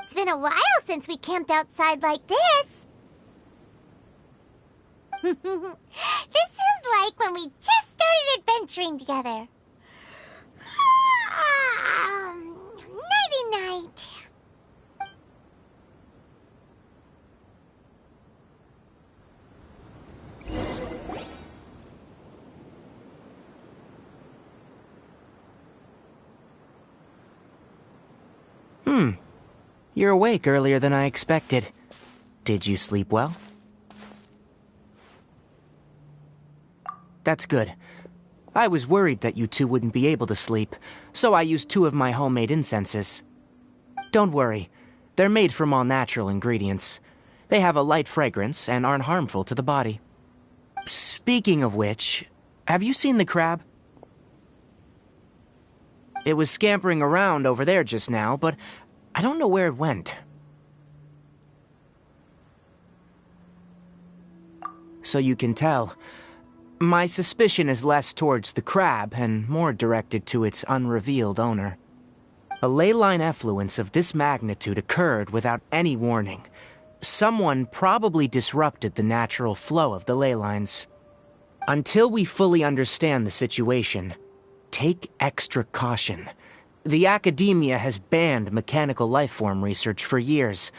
It's been a while since we camped outside like this. This feels like when we just started adventuring together. Nighty-night. You're awake earlier than I expected. Did you sleep well? That's good. I was worried that you two wouldn't be able to sleep, so I used 2 of my homemade incenses. Don't worry, they're made from all natural ingredients. They have a light fragrance and aren't harmful to the body. Speaking of which, have you seen the crab? It was scampering around over there just now, but I don't know where it went. So you can tell, my suspicion is less towards the crab and more directed to its unrevealed owner. A ley line effluence of this magnitude occurred without any warning. Someone probably disrupted the natural flow of the ley lines. Until we fully understand the situation, take extra caution. The academia has banned mechanical lifeform research for years,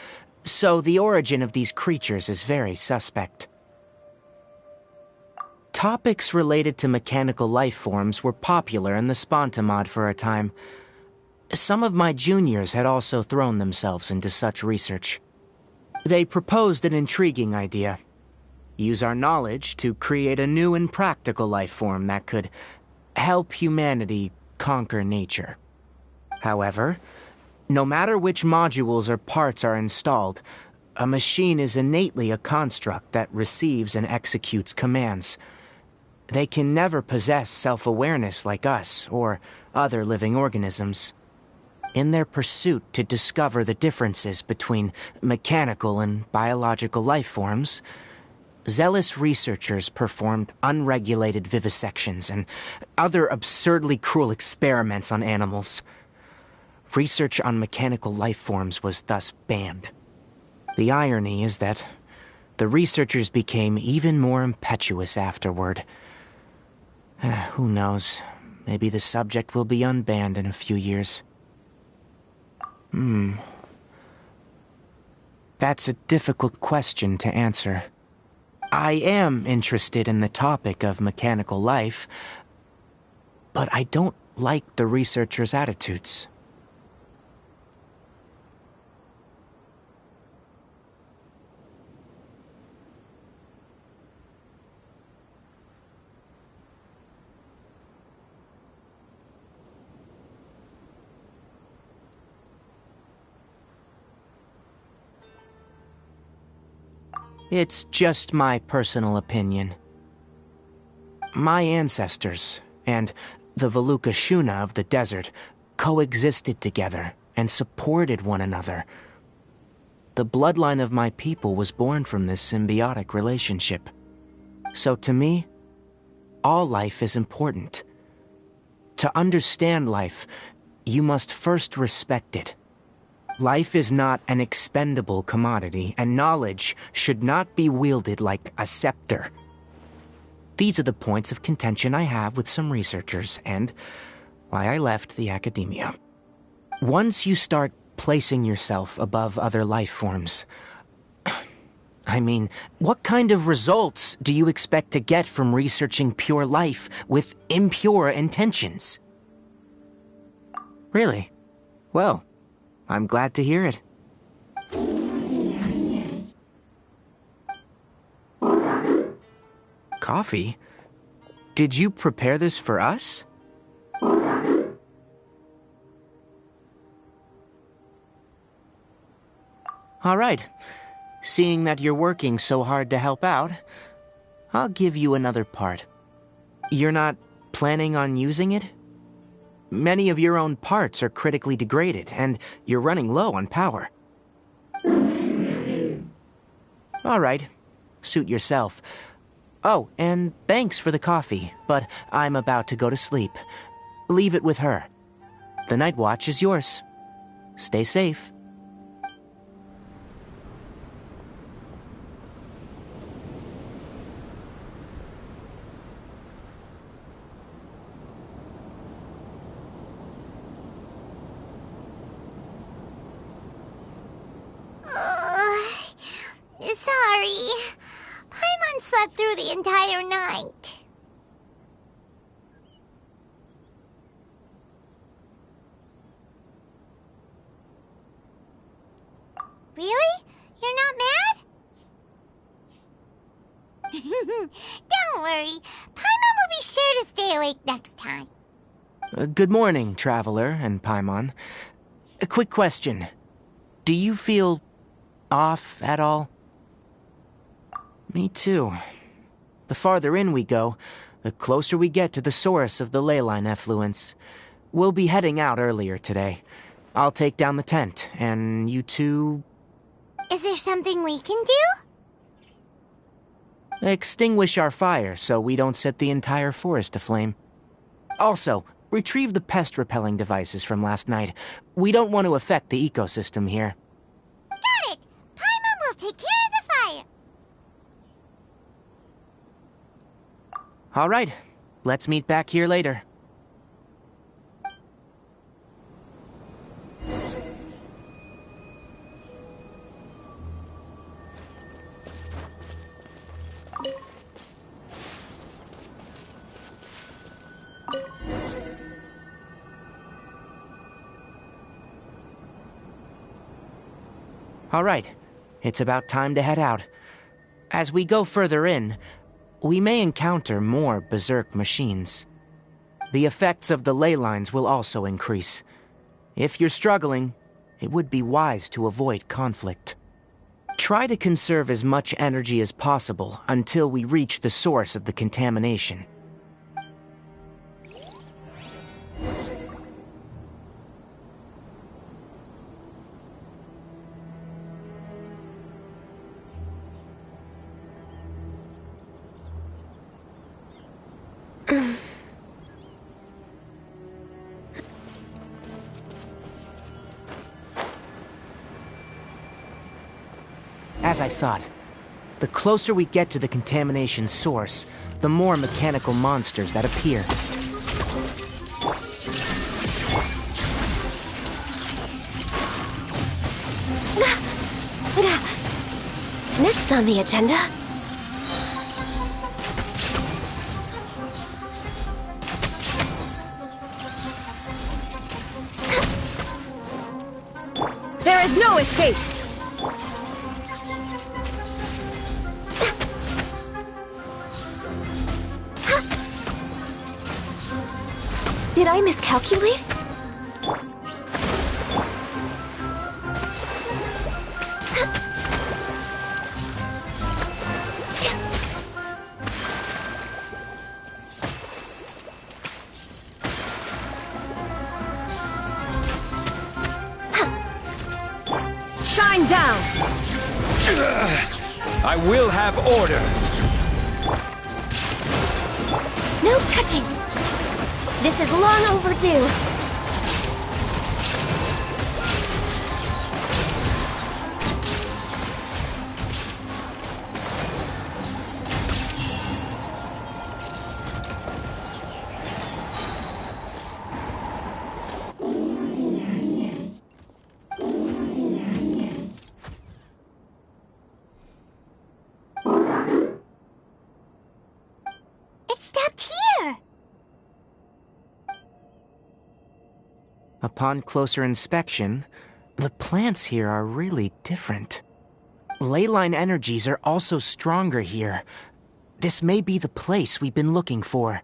so the origin of these creatures is very suspect. Topics related to mechanical lifeforms were popular in the Spontamod for a time. Some of my juniors had also thrown themselves into such research. They proposed an intriguing idea. Use our knowledge to create a new and practical lifeform that could help humanity conquer nature. However, no matter which modules or parts are installed, a machine is innately a construct that receives and executes commands. They can never possess self-awareness like us or other living organisms. In their pursuit to discover the differences between mechanical and biological life forms, zealous researchers performed unregulated vivisections and other absurdly cruel experiments on animals. Research on mechanical life forms was thus banned. The irony is that the researchers became even more impetuous afterward. Who knows? Maybe the subject will be unbanned in a few years. That's a difficult question to answer. I am interested in the topic of mechanical life, but I don't like the researchers' attitudes. It's just my personal opinion. My ancestors and the Veluca Shuna of the desert coexisted together and supported one another. The bloodline of my people was born from this symbiotic relationship. So to me, all life is important. To understand life, you must first respect it. Life is not an expendable commodity, and knowledge should not be wielded like a scepter. These are the points of contention I have with some researchers, and why I left the academia. Once you start placing yourself above other life forms, I mean, what kind of results do you expect to get from researching pure life with impure intentions? Really? Well, I'm glad to hear it. Coffee? Did you prepare this for us? All right. Seeing that you're working so hard to help out, I'll give you another part. You're not planning on using it? Many of your own parts are critically degraded, and you're running low on power. All right. Suit yourself. Oh, and thanks for the coffee, but I'm about to go to sleep. Leave it with her. The night watch is yours. Stay safe. Sorry. Paimon slept through the entire night. Really? You're not mad? Don't worry. Paimon will be sure to stay awake next time. Good morning, Traveler and Paimon. A quick question. Do you feel off at all? Me too. The farther in we go, the closer we get to the source of the ley line effluence. We'll be heading out earlier today. I'll take down the tent, and you two... Is there something we can do? Extinguish our fire so we don't set the entire forest aflame. Also, retrieve the pest-repelling devices from last night. We don't want to affect the ecosystem here. Got it! Paimon will take care of the fire. All right, let's meet back here later. All right, it's about time to head out. As we go further in, we may encounter more berserk machines. The effects of the ley lines will also increase. If you're struggling, it would be wise to avoid conflict. Try to conserve as much energy as possible until we reach the source of the contamination. As I thought, the closer we get to the contamination source, the more mechanical monsters that appear. Next on the agenda. There is no escape! Did I miscalculate? Shine down! I will have order. No touching! This is long overdue. It stopped here! Upon closer inspection, the plants here are really different. Ley line energies are also stronger here. This may be the place we've been looking for.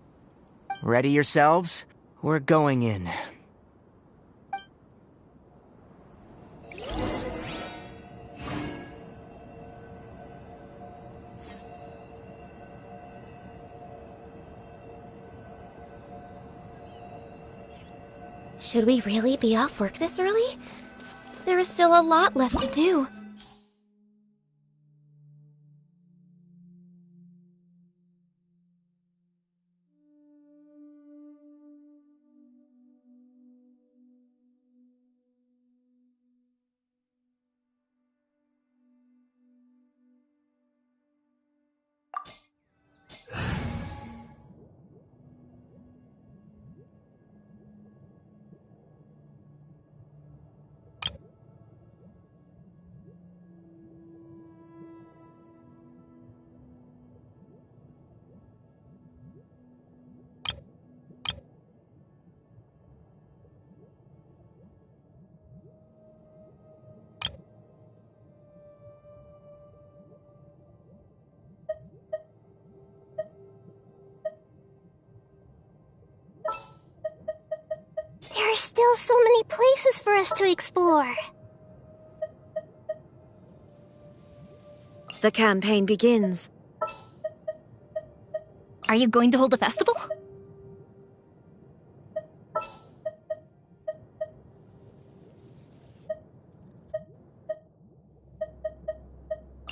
Ready yourselves? We're going in. Should we really be off work this early? There is still a lot left to do. There are still so many places for us to explore. The campaign begins. Are you going to hold a festival?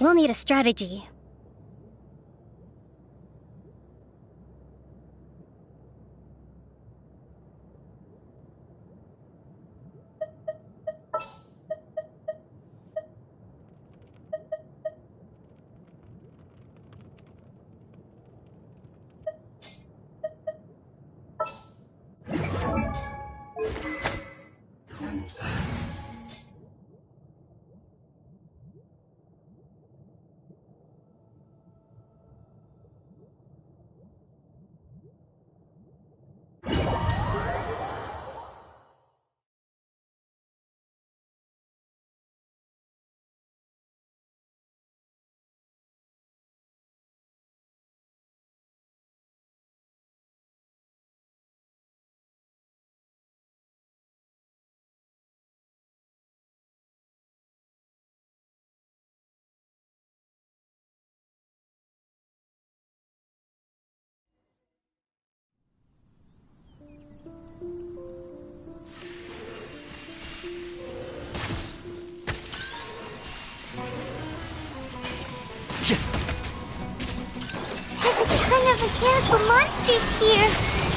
We'll need a strategy. here.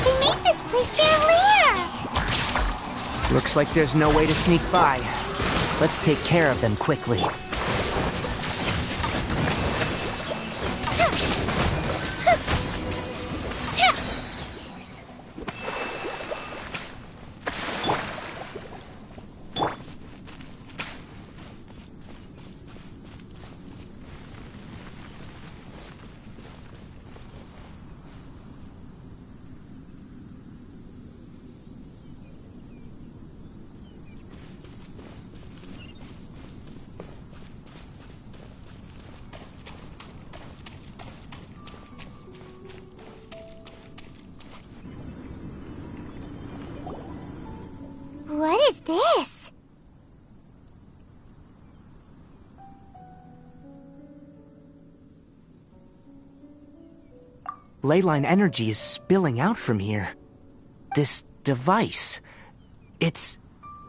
They made this place their lair. Looks like there's no way to sneak by. Let's take care of them quickly. What is this? Leyline energy is spilling out from here. This device, it's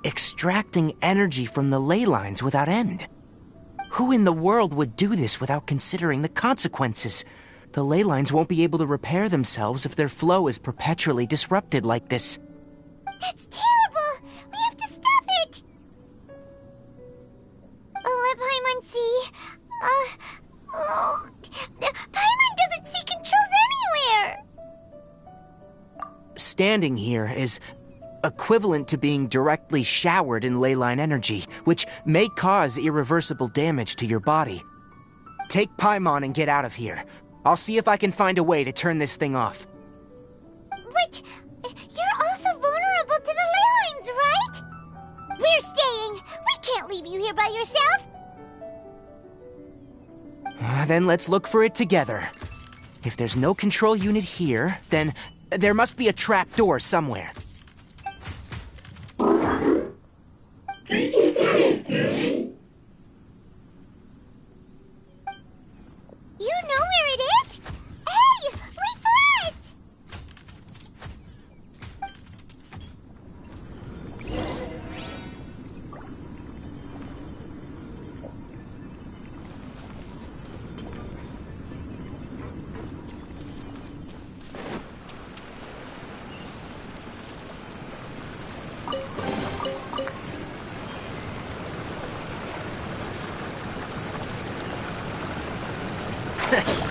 extracting energy from the ley lines without end. Who in the world would do this without considering the consequences? The ley lines won't be able to repair themselves if their flow is perpetually disrupted like this. That's terrible! We have to stop it! Let Paimon see. Paimon doesn't see controls anywhere! Standing here is equivalent to being directly showered in leyline energy, which may cause irreversible damage to your body. Take Paimon and get out of here. I'll see if I can find a way to turn this thing off. But you're also vulnerable to the ley lines, right? We're staying. We can't leave you here by yourself. Then let's look for it together. If there's no control unit here, then there must be a trap door somewhere. You know where it is? Hey, wait for us!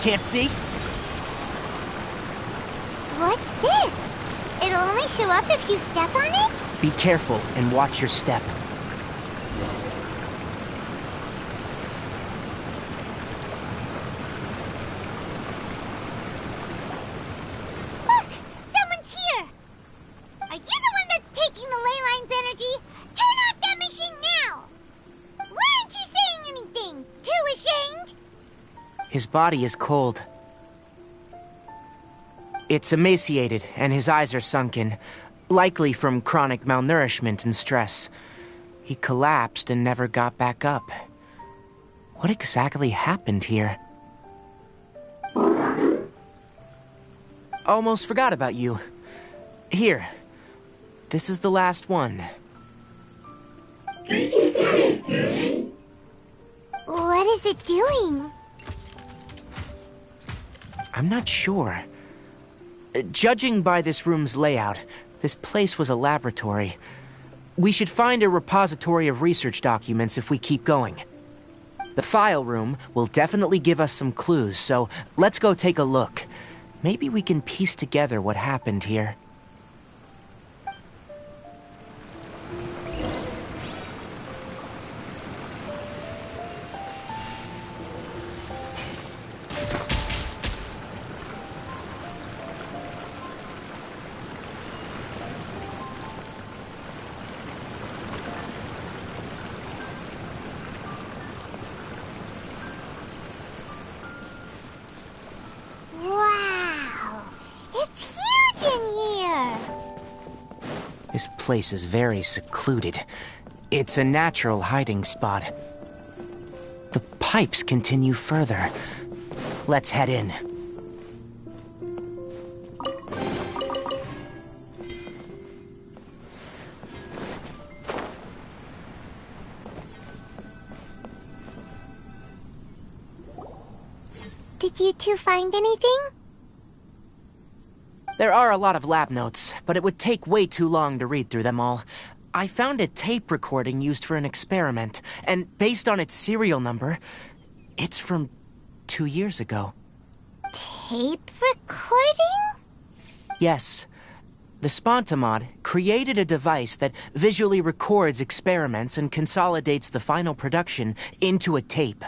Can't see? What's this? It'll only show up if you step on it? Be careful and watch your step. Look! Someone's here! Are you the one that's taking the ley line's energy? Turn off that machine now! Why aren't you saying anything? Too ashamed? His body is cold. It's emaciated, and his eyes are sunken, likely from chronic malnourishment and stress. He collapsed and never got back up. What exactly happened here? Almost forgot about you. Here. This is the last one. What is it doing? I'm not sure. Judging by this room's layout, this place was a laboratory. We should find a repository of research documents if we keep going. The file room will definitely give us some clues, so let's go take a look. Maybe we can piece together what happened here. Wow! It's huge in here! This place is very secluded. It's a natural hiding spot. The pipes continue further. Let's head in. Did you two find anything? There are a lot of lab notes, but it would take way too long to read through them all. I found a tape recording used for an experiment, and based on its serial number, it's from 2 years ago. Tape recording? Yes. The Spontamod created a device that visually records experiments and consolidates the final production into a tape.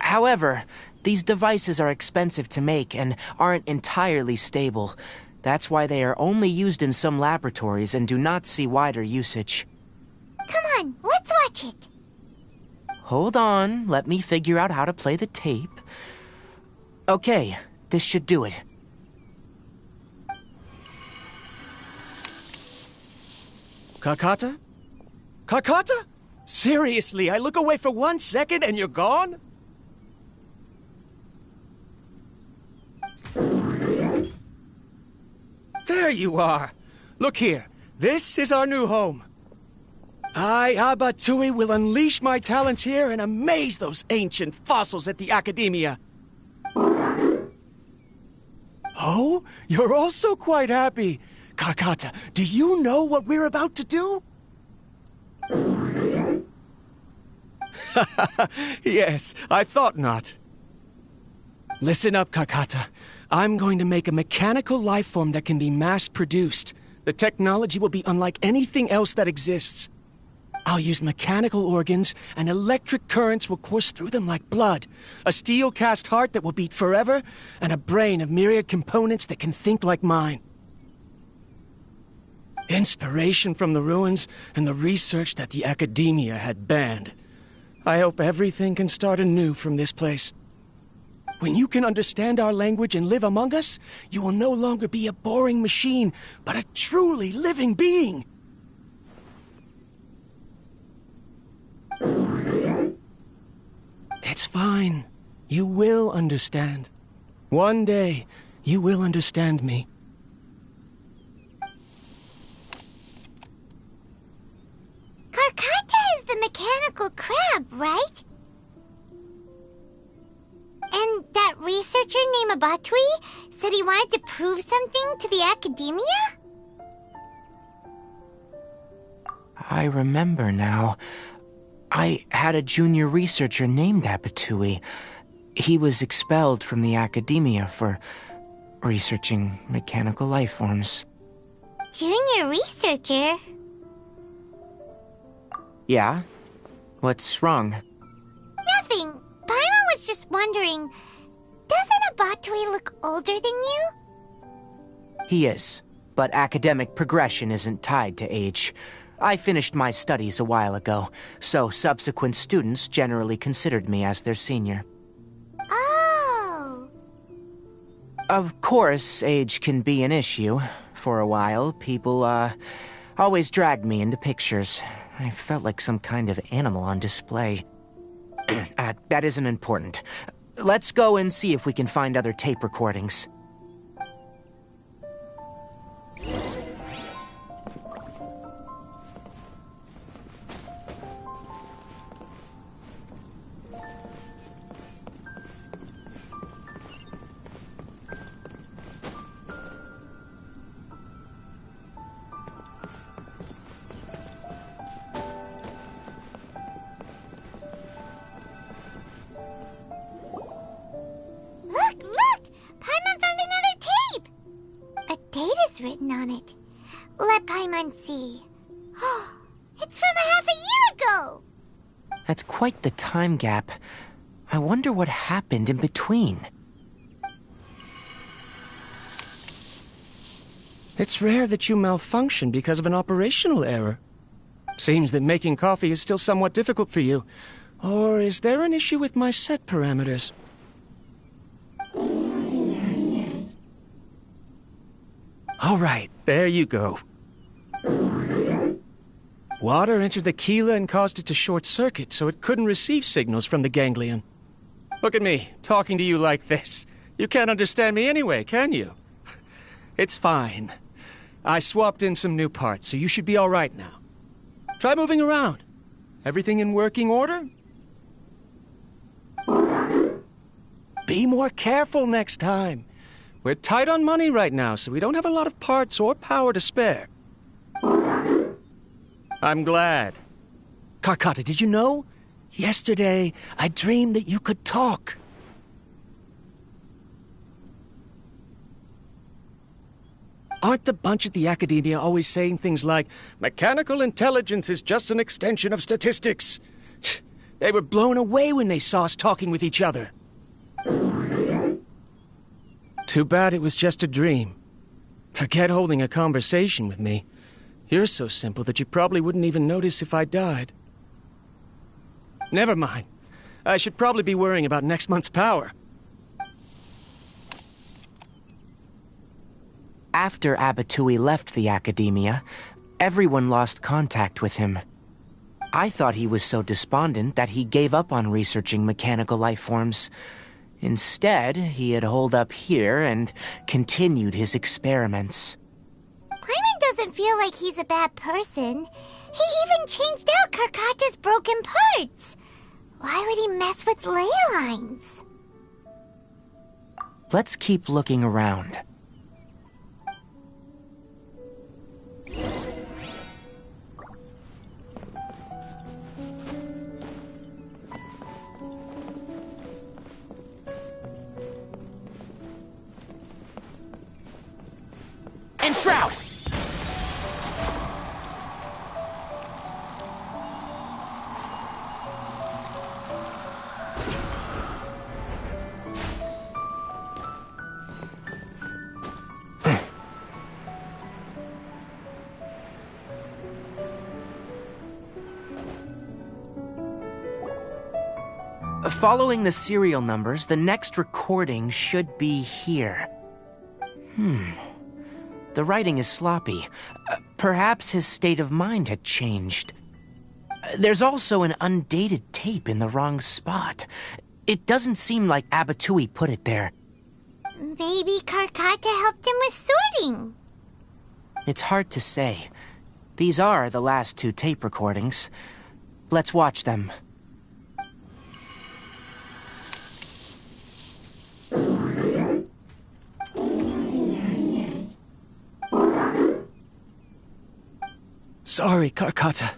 However, these devices are expensive to make and aren't entirely stable. That's why they are only used in some laboratories and do not see wider usage. Come on, let's watch it. Hold on, let me figure out how to play the tape. Okay, this should do it. Kakata? Kakata? Seriously, I look away for 1 second and you're gone? There you are. Look here. This is our new home. I, Abatui, will unleash my talents here and amaze those ancient fossils at the Academia. Oh, you're also quite happy. Kakata, do you know what we're about to do? Yes, I thought not. Listen up, Kakata. I'm going to make a mechanical life form that can be mass-produced. The technology will be unlike anything else that exists. I'll use mechanical organs, and electric currents will course through them like blood. A steel-cast heart that will beat forever, and a brain of myriad components that can think like mine. Inspiration from the ruins and the research that the Academia had banned. I hope everything can start anew from this place. When you can understand our language and live among us, you will no longer be a boring machine, but a truly living being. It's fine. You will understand. One day, you will understand me. Karkata is the mechanical crab, right? And that researcher named Abatui said he wanted to prove something to the Academia? I remember now. I had a junior researcher named Abatui. He was expelled from the Academia for researching mechanical life forms. Junior researcher? Yeah? What's wrong? Nothing. Paimon was just wondering, doesn't Abatui look older than you? He is, but academic progression isn't tied to age. I finished my studies a while ago, so subsequent students generally considered me as their senior. Oh. Of course, age can be an issue. For a while, people, always dragged me into pictures. I felt like some kind of animal on display. That isn't important. Let's go and see if we can find other tape recordings. Written on it. Let Paimon see. Oh, it's from a half a year ago! That's quite the time gap. I wonder what happened in between. It's rare that you malfunction because of an operational error. Seems that making coffee is still somewhat difficult for you. Or is there an issue with my set parameters? All right, there you go. Water entered the chela and caused it to short-circuit, so it couldn't receive signals from the ganglion. Look at me, talking to you like this. You can't understand me anyway, can you? It's fine. I swapped in some new parts, so you should be all right now. Try moving around. Everything in working order? Be more careful next time. We're tight on money right now, so we don't have a lot of parts or power to spare. I'm glad. Karkata, did you know? Yesterday, I dreamed that you could talk. Aren't the bunch at the Academia always saying things like, mechanical intelligence is just an extension of statistics? They were blown away when they saw us talking with each other. Too bad it was just a dream. Forget holding a conversation with me. You're so simple that you probably wouldn't even notice if I died. Never mind. I should probably be worrying about next month's power. After Abatui left the Academia, everyone lost contact with him. I thought he was so despondent that he gave up on researching mechanical life forms. Instead, he had holed up here and continued his experiments. Paimon doesn't feel like he's a bad person. He even changed out Karkata's broken parts. Why would he mess with ley lines? Let's keep looking around. Enshroud! Following the serial numbers, the next recording should be here. The writing is sloppy. Perhaps his state of mind had changed. There's also an undated tape in the wrong spot. It doesn't seem like Abatui put it there. Maybe Karkata helped him with sorting. It's hard to say. These are the last two tape recordings. Let's watch them. Sorry, Karkata.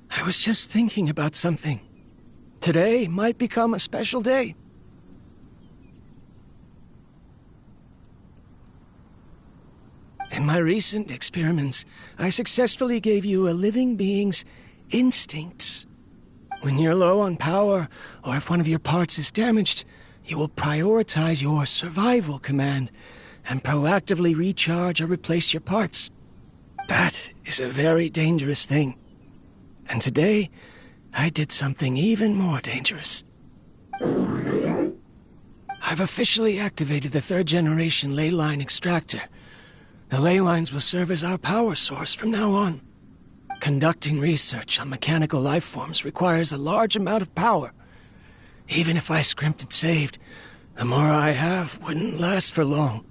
I was just thinking about something. Today might become a special day. In my recent experiments, I successfully gave you a living being's instincts. When you're low on power, or if one of your parts is damaged, you will prioritize your survival command and proactively recharge or replace your parts. That is a very dangerous thing. And today, I did something even more dangerous. I've officially activated the third-generation ley line extractor. The ley lines will serve as our power source from now on. Conducting research on mechanical life forms requires a large amount of power. Even if I scrimped and saved, the more I have wouldn't last for long.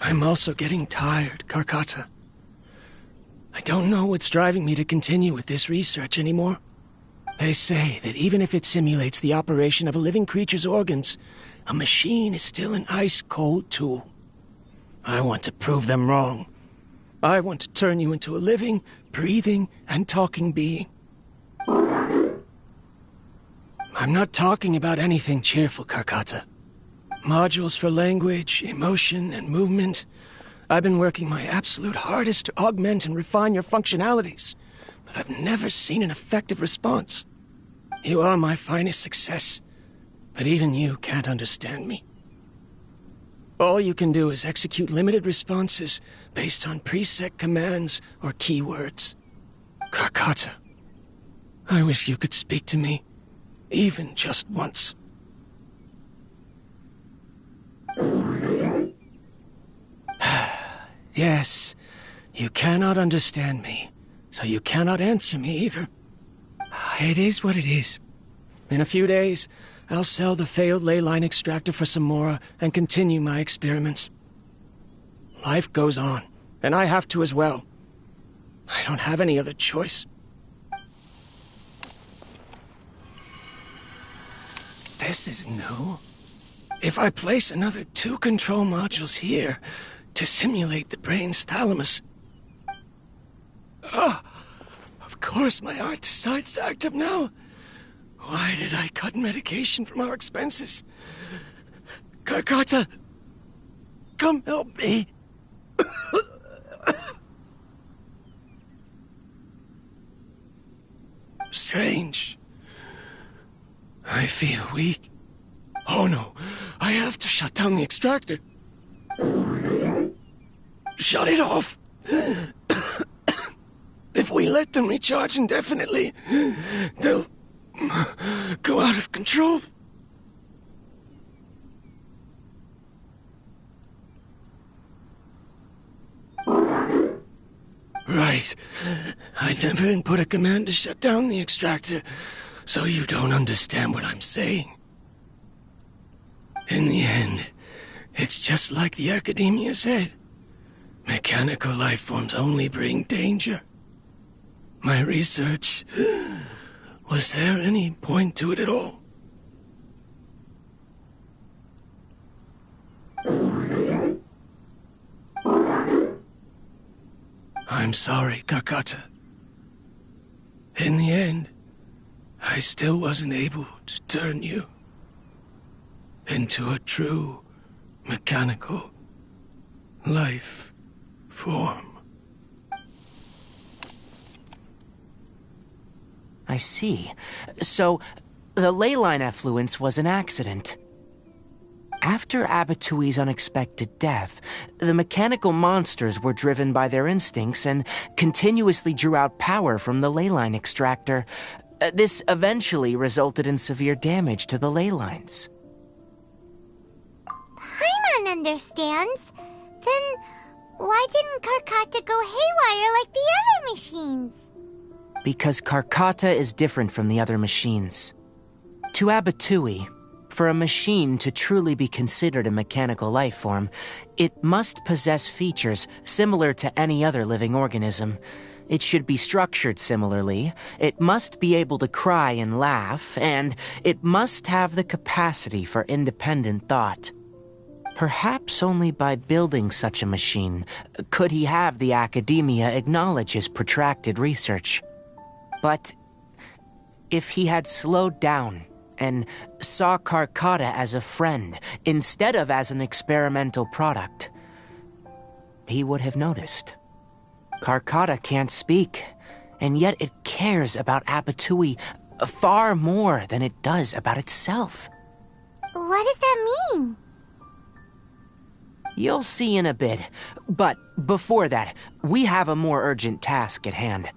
I'm also getting tired, Karkata. I don't know what's driving me to continue with this research anymore. They say that even if it simulates the operation of a living creature's organs, a machine is still an ice-cold tool. I want to prove them wrong. I want to turn you into a living, breathing, and talking being. I'm not talking about anything cheerful, Karkata. Modules for language, emotion, and movement. I've been working my absolute hardest to augment and refine your functionalities, but I've never seen an effective response. You are my finest success, but even you can't understand me. All you can do is execute limited responses based on preset commands or keywords. Karkata, I wish you could speak to me, even just once. Yes, you cannot understand me, so you cannot answer me either. It is what it is. In a few days, I'll sell the failed ley line extractor for some more and continue my experiments. Life goes on, and I have to as well. I don't have any other choice. This is new. If I place another 2 control modules here to simulate the brain's thalamus... Of course my heart decides to act up now. Why did I cut medication from our expenses? Karkata, come help me. Strange. I feel weak. Oh no, I have to shut down the extractor. Shut it off. If we let them recharge indefinitely, they'll go out of control. Right. I never input a command to shut down the extractor, so you don't understand what I'm saying. In the end, it's just like the academia said. Mechanical life forms only bring danger. My research... Was there any point to it at all? I'm sorry, Karkata. In the end, I still wasn't able to turn you into a true mechanical life form. I see. So, the ley line effluence was an accident. After Abatui's unexpected death, the mechanical monsters were driven by their instincts and continuously drew out power from the ley line extractor. This eventually resulted in severe damage to the ley lines. Paimon understands. Then why didn't Karkata go haywire like the other machines? Because Karkata is different from the other machines. To Abatui, for a machine to truly be considered a mechanical life form, it must possess features similar to any other living organism. It should be structured similarly, it must be able to cry and laugh, and it must have the capacity for independent thought. Perhaps only by building such a machine could he have the academia acknowledge his protracted research. But if he had slowed down and saw Karkata as a friend instead of as an experimental product, he would have noticed. Karkata can't speak, and yet it cares about Abatui far more than it does about itself. What does that mean? You'll see in a bit, but before that, we have a more urgent task at hand.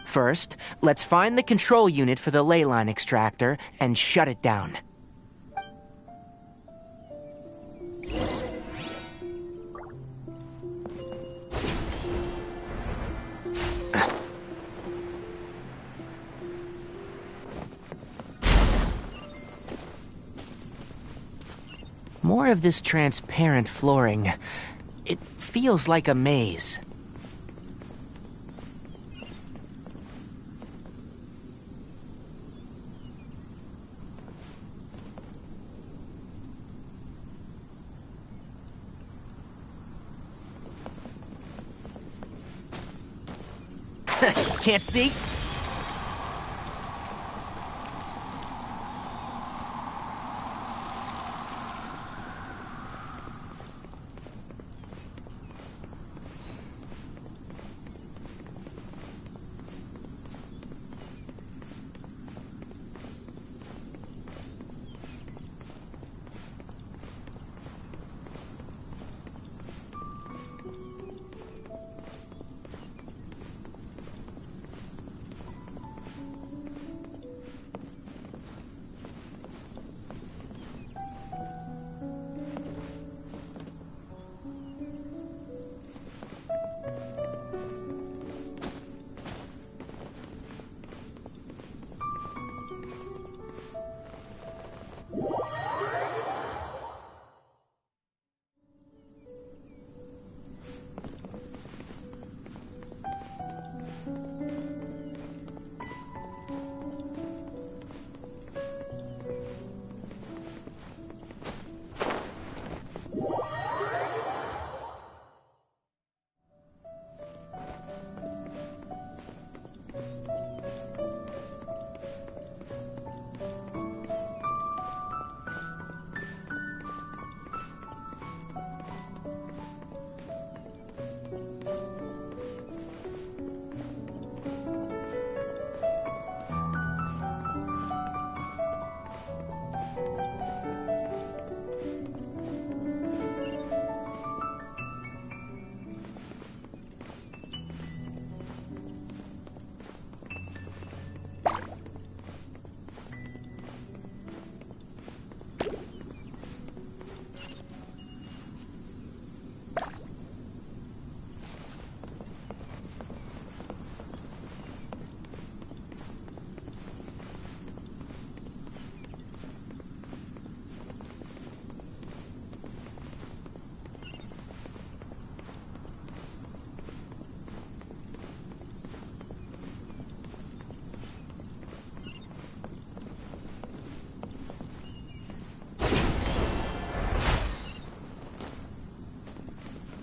First, let's find the control unit for the ley line extractor and shut it down. More of this transparent flooring. It feels like a maze. Can't see?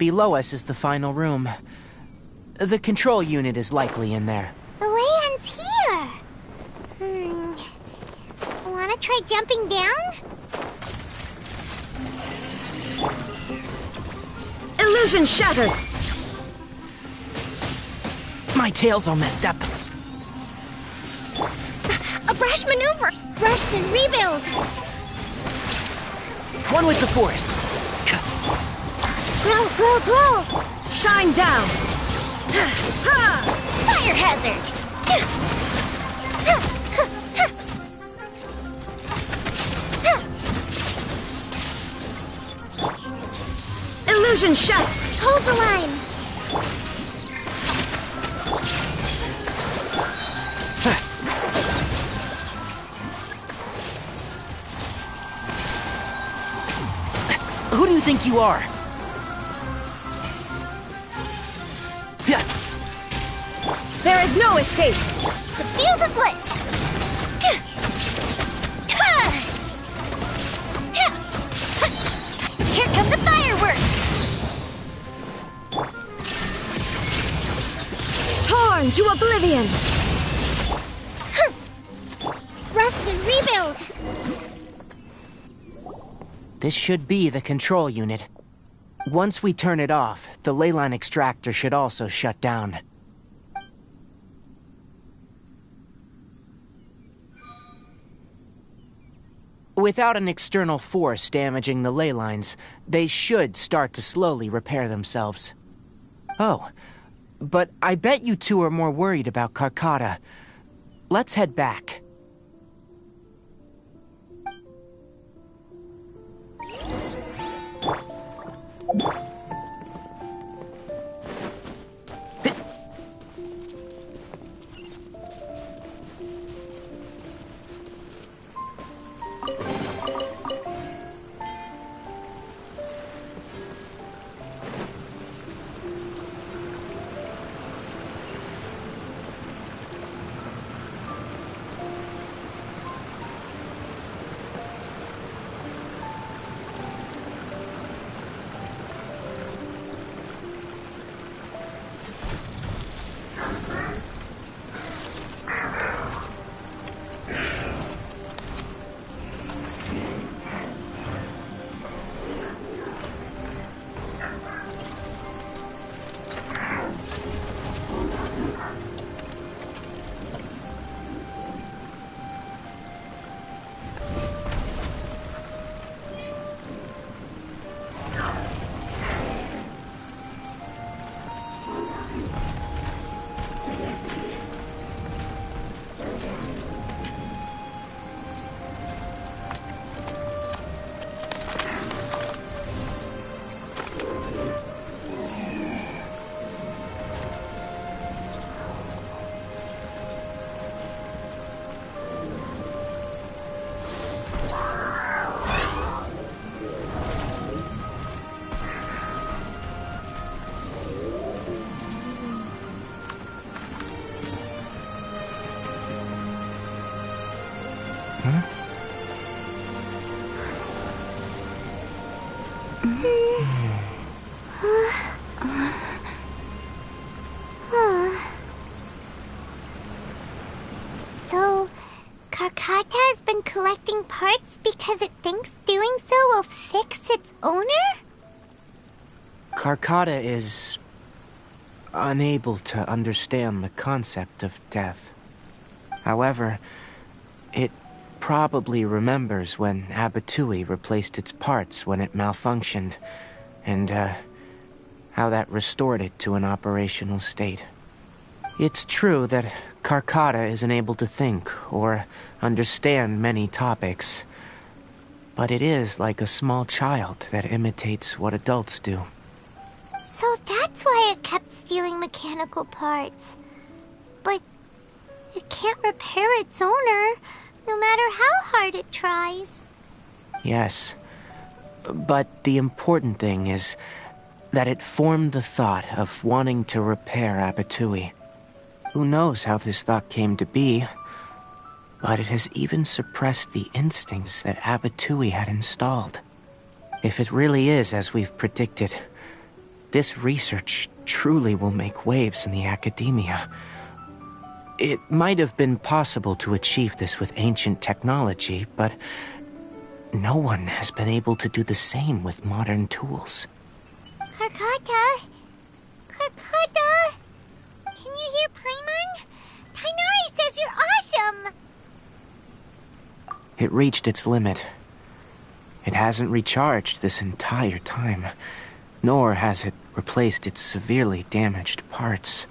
Below us is the final room. The control unit is likely in there. The way ends here. Wanna try jumping down? Illusion shattered! My tail's all messed up. A brash maneuver! Rest and rebuild! One with the forest. Grow, grow, grow! Shine down! Fire hazard! Illusion shattered! Hold the line! Who do you think you are? There is no escape! The fuse is lit! Here come the fireworks! Torn to oblivion! Rest and rebuild! This should be the control unit. Once we turn it off, the leyline extractor should also shut down. Without an external force damaging the ley lines, they should start to slowly repair themselves. Oh, but I bet you two are more worried about Carcata. Let's head back. So, Carcata has been collecting parts because it thinks doing so will fix its owner? Carcata is unable to understand the concept of death. However, it probably remembers when Abatui replaced its parts when it malfunctioned, and how that restored it to an operational state. It's true that Carcata isn't able to think or understand many topics, but it is like a small child that imitates what adults do. So that's why it kept stealing mechanical parts. But it can't repair its owner, no matter how hard it tries. Yes, but the important thing is that it formed the thought of wanting to repair Abatui. Who knows how this thought came to be, but it has even suppressed the instincts that Abatui had installed. If it really is as we've predicted, This research truly will make waves in the academia. It might have been possible to achieve this with ancient technology, but no one has been able to do the same with modern tools. Karkata? Karkata? Can you hear Paimon? Tainari says you're awesome! It reached its limit. It hasn't recharged this entire time, nor has it replaced its severely damaged parts.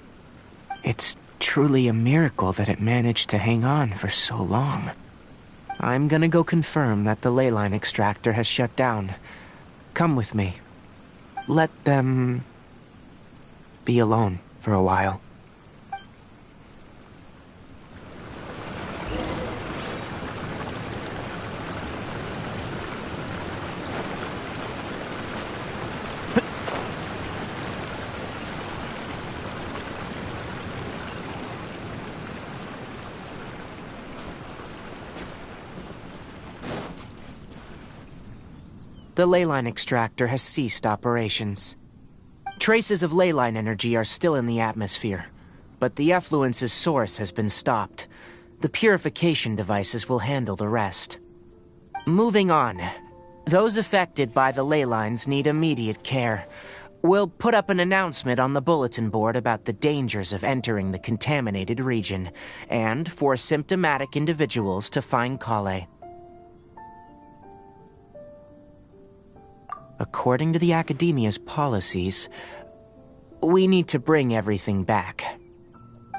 It's truly a miracle that it managed to hang on for so long. I'm gonna go confirm that the ley line extractor has shut down. Come with me. Let them be alone for a while. The ley line extractor has ceased operations. Traces of ley line energy are still in the atmosphere, but the effluence's source has been stopped. The purification devices will handle the rest. Moving on. Those affected by the ley lines need immediate care. We'll put up an announcement on the bulletin board about the dangers of entering the contaminated region, and for symptomatic individuals to find Kale. According to the Academia's policies, we need to bring everything back.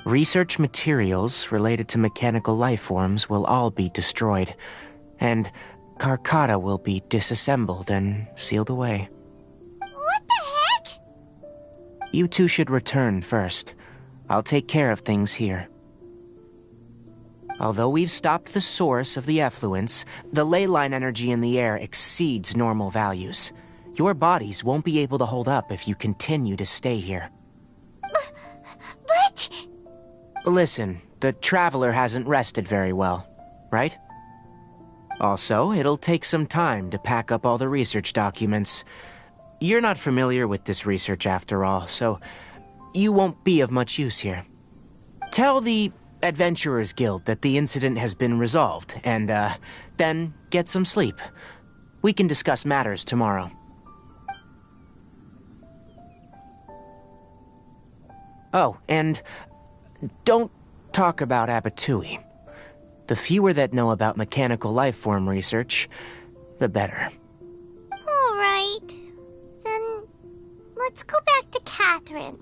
Research materials related to mechanical life forms will all be destroyed, and Karkata will be disassembled and sealed away. What the heck? You two should return first. I'll take care of things here. Although we've stopped the source of the effluence, the ley line energy in the air exceeds normal values. Your bodies won't be able to hold up if you continue to stay here. But... Listen, the Traveler hasn't rested very well, right? Also, it'll take some time to pack up all the research documents. You're not familiar with this research after all, so you won't be of much use here. Tell the Adventurers Guild that the incident has been resolved, and, then get some sleep. We can discuss matters tomorrow. Oh, and don't talk about Abatui. The fewer that know about mechanical lifeform research, the better. All right. Then let's go back to Catherine.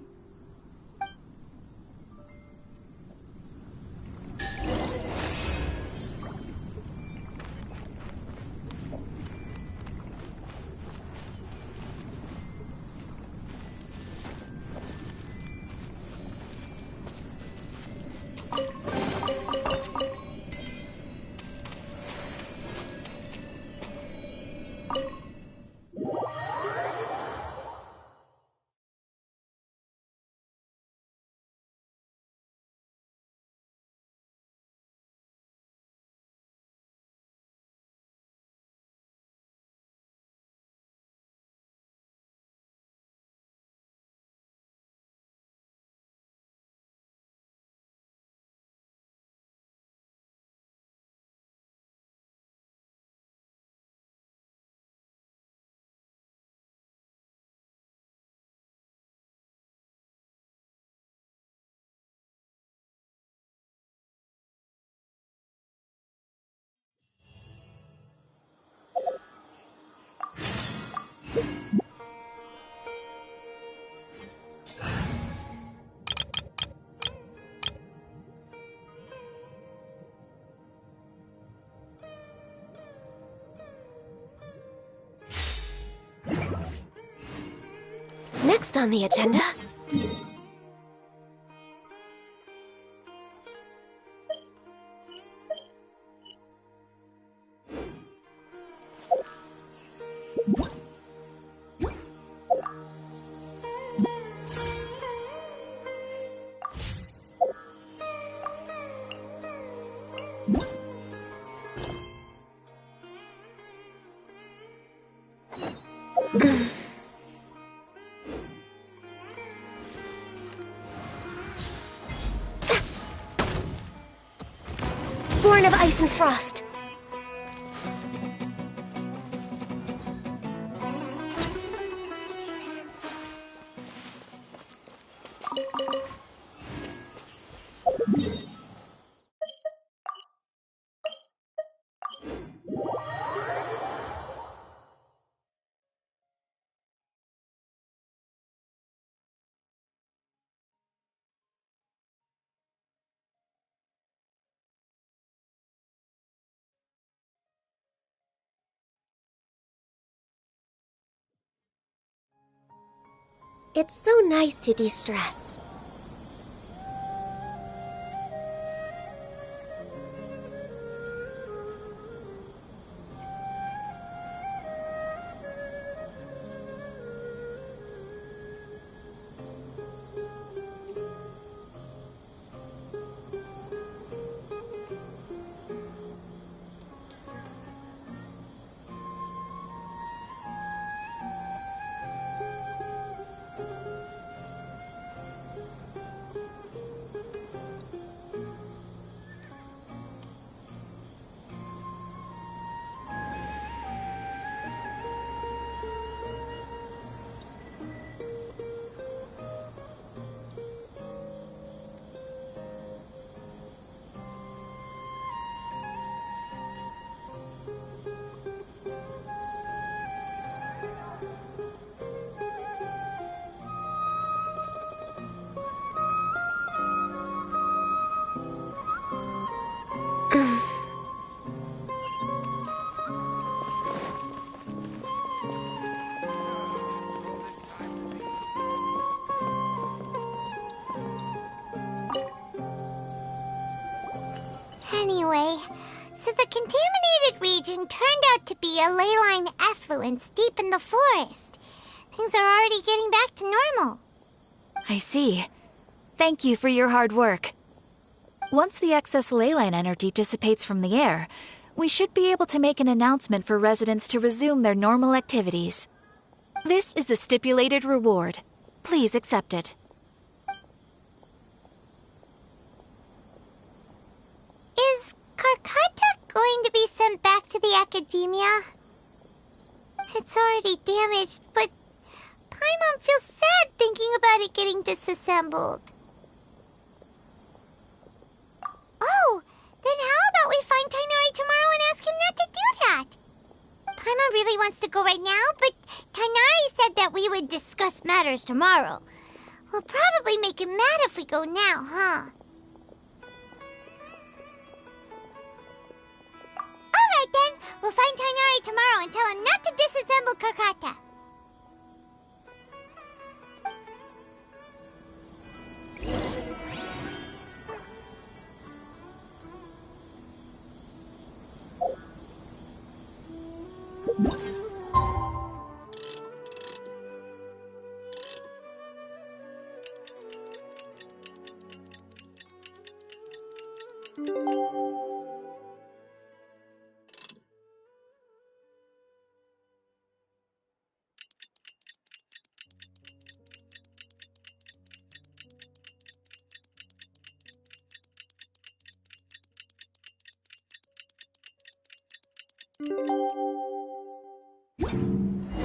Next on the agenda... return of ice and frost. It's so nice to de-stress. Anyway, so the contaminated region turned out to be a ley line effluence deep in the forest. Things are already getting back to normal. I see. Thank you for your hard work. Once the excess ley line energy dissipates from the air, we should be able to make an announcement for residents to resume their normal activities. This is the stipulated reward. Please accept it. Is Karkata going to be sent back to the academia? It's already damaged, but Paimon feels sad thinking about it getting disassembled. Oh, then how about we find Tainari tomorrow and ask him not to do that? Paimon really wants to go right now, but Tainari said that we would discuss matters tomorrow. We'll probably make him mad if we go now, huh? Alright then, we'll find Tainari tomorrow and tell him not to disassemble Karkata.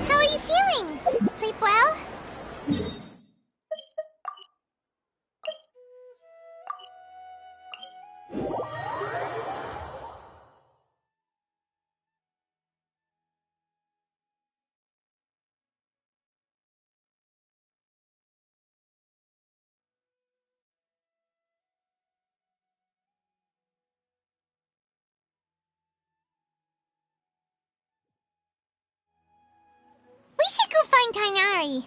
How are you feeling? Sleep well? We should go find Tainari.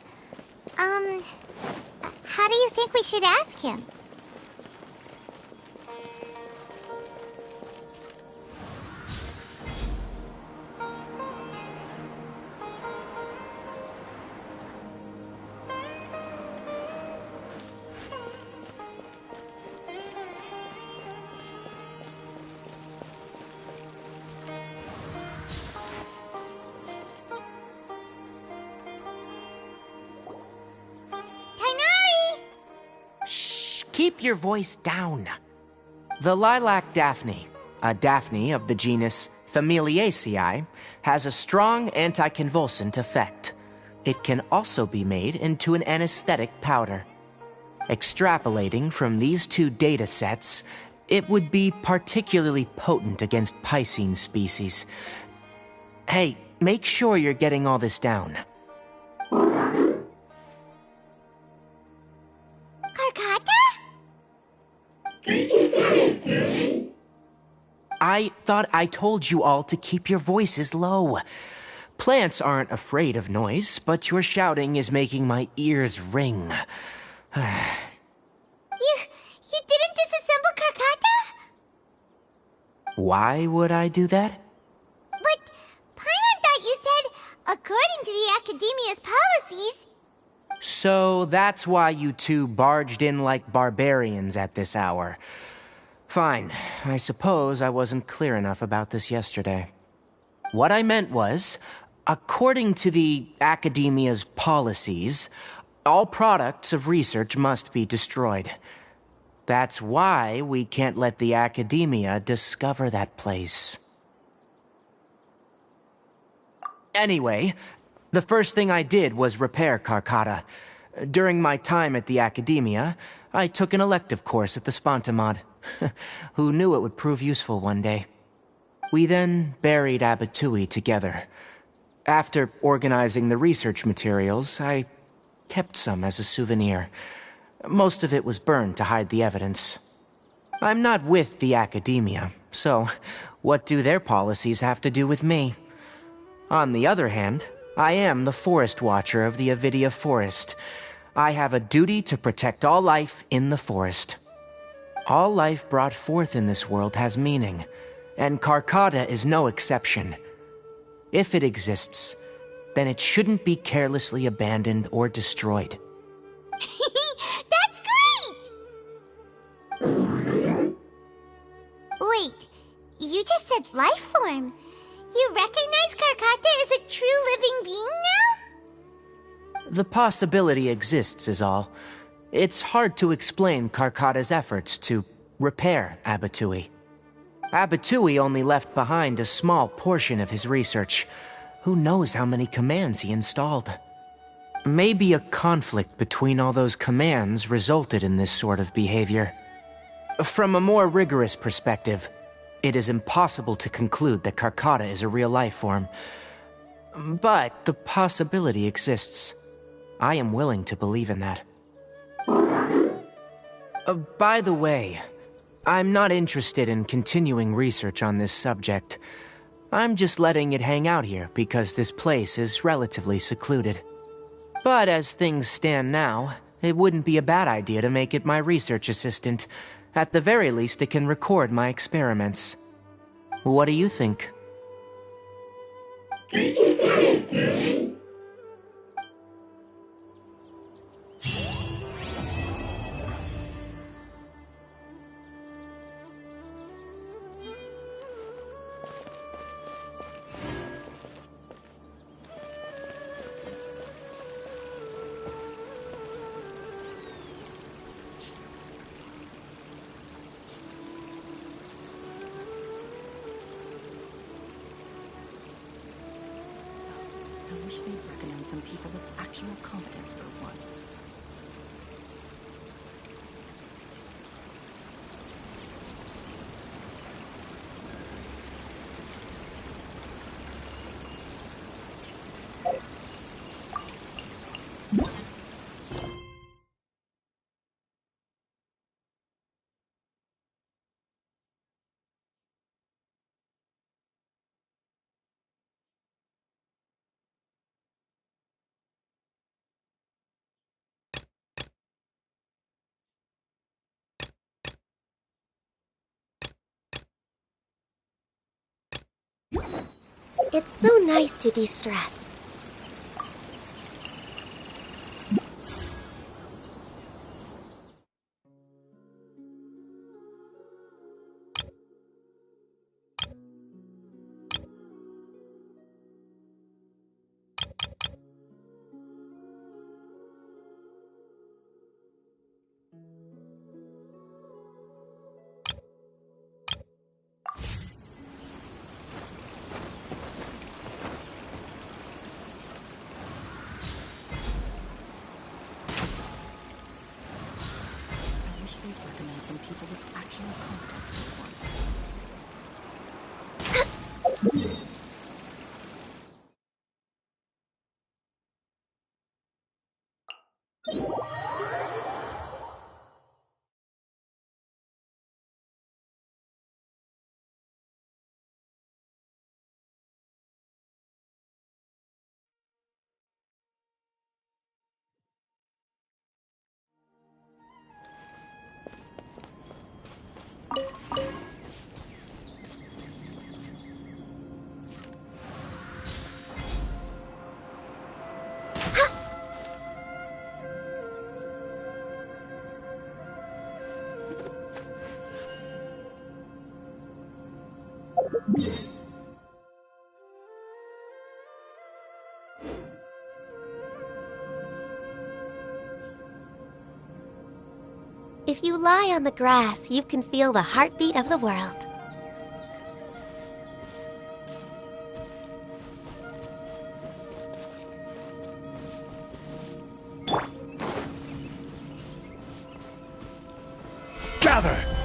How do you think we should ask him? Keep your voice down. The Lilac Daphne, A Daphne of the genus Thameliaceae has a strong anticonvulsant effect. It can also be made into an anesthetic powder. Extrapolating from these two data sets, it would be particularly potent against Piscine species. Hey, make sure you're getting all this down. Karkata? I thought I told you all to keep your voices low. Plants aren't afraid of noise, but your shouting is making my ears ring. You didn't disassemble Karkata? Why would I do that? But Paimon thought you said, according to the Academia's policies... So that's why you two barged in like barbarians at this hour. Fine. I suppose I wasn't clear enough about this yesterday. What I meant was, according to the Academia's policies, all products of research must be destroyed. That's why we can't let the Academia discover that place. Anyway, the first thing I did was repair Karkata. During my time at the Academia, I took an elective course at the Spontamod. Who knew it would prove useful one day? We then buried Abatui together. After organizing the research materials, I kept some as a souvenir. Most of it was burned to hide the evidence. I'm not with the Academia, so what do their policies have to do with me? On the other hand, I am the Forest Watcher of the Avidia Forest. I have a duty to protect all life in the forest. All life brought forth in this world has meaning, and Karkata is no exception. If it exists, then it shouldn't be carelessly abandoned or destroyed. That's great! Wait, you just said life form. You recognize Karkata as a true living being now? The possibility exists is all. It's hard to explain Karkata's efforts to repair Abatui. Abatui only left behind a small portion of his research. Who knows how many commands he installed? Maybe a conflict between all those commands resulted in this sort of behavior. From a more rigorous perspective, it is impossible to conclude that Karkata is a real life form. But the possibility exists. I am willing to believe in that. By the way, I'm not interested in continuing research on this subject. I'm just letting it hang out here because this place is relatively secluded. But as things stand now, it wouldn't be a bad idea to make it my research assistant. At the very least, it can record my experiments. What do you think? I wish they'd recommend some people with actual competence for once. It's so nice to de-stress. recommend some people with actual competence for once. If you lie on the grass, you can feel the heartbeat of the world. Gather!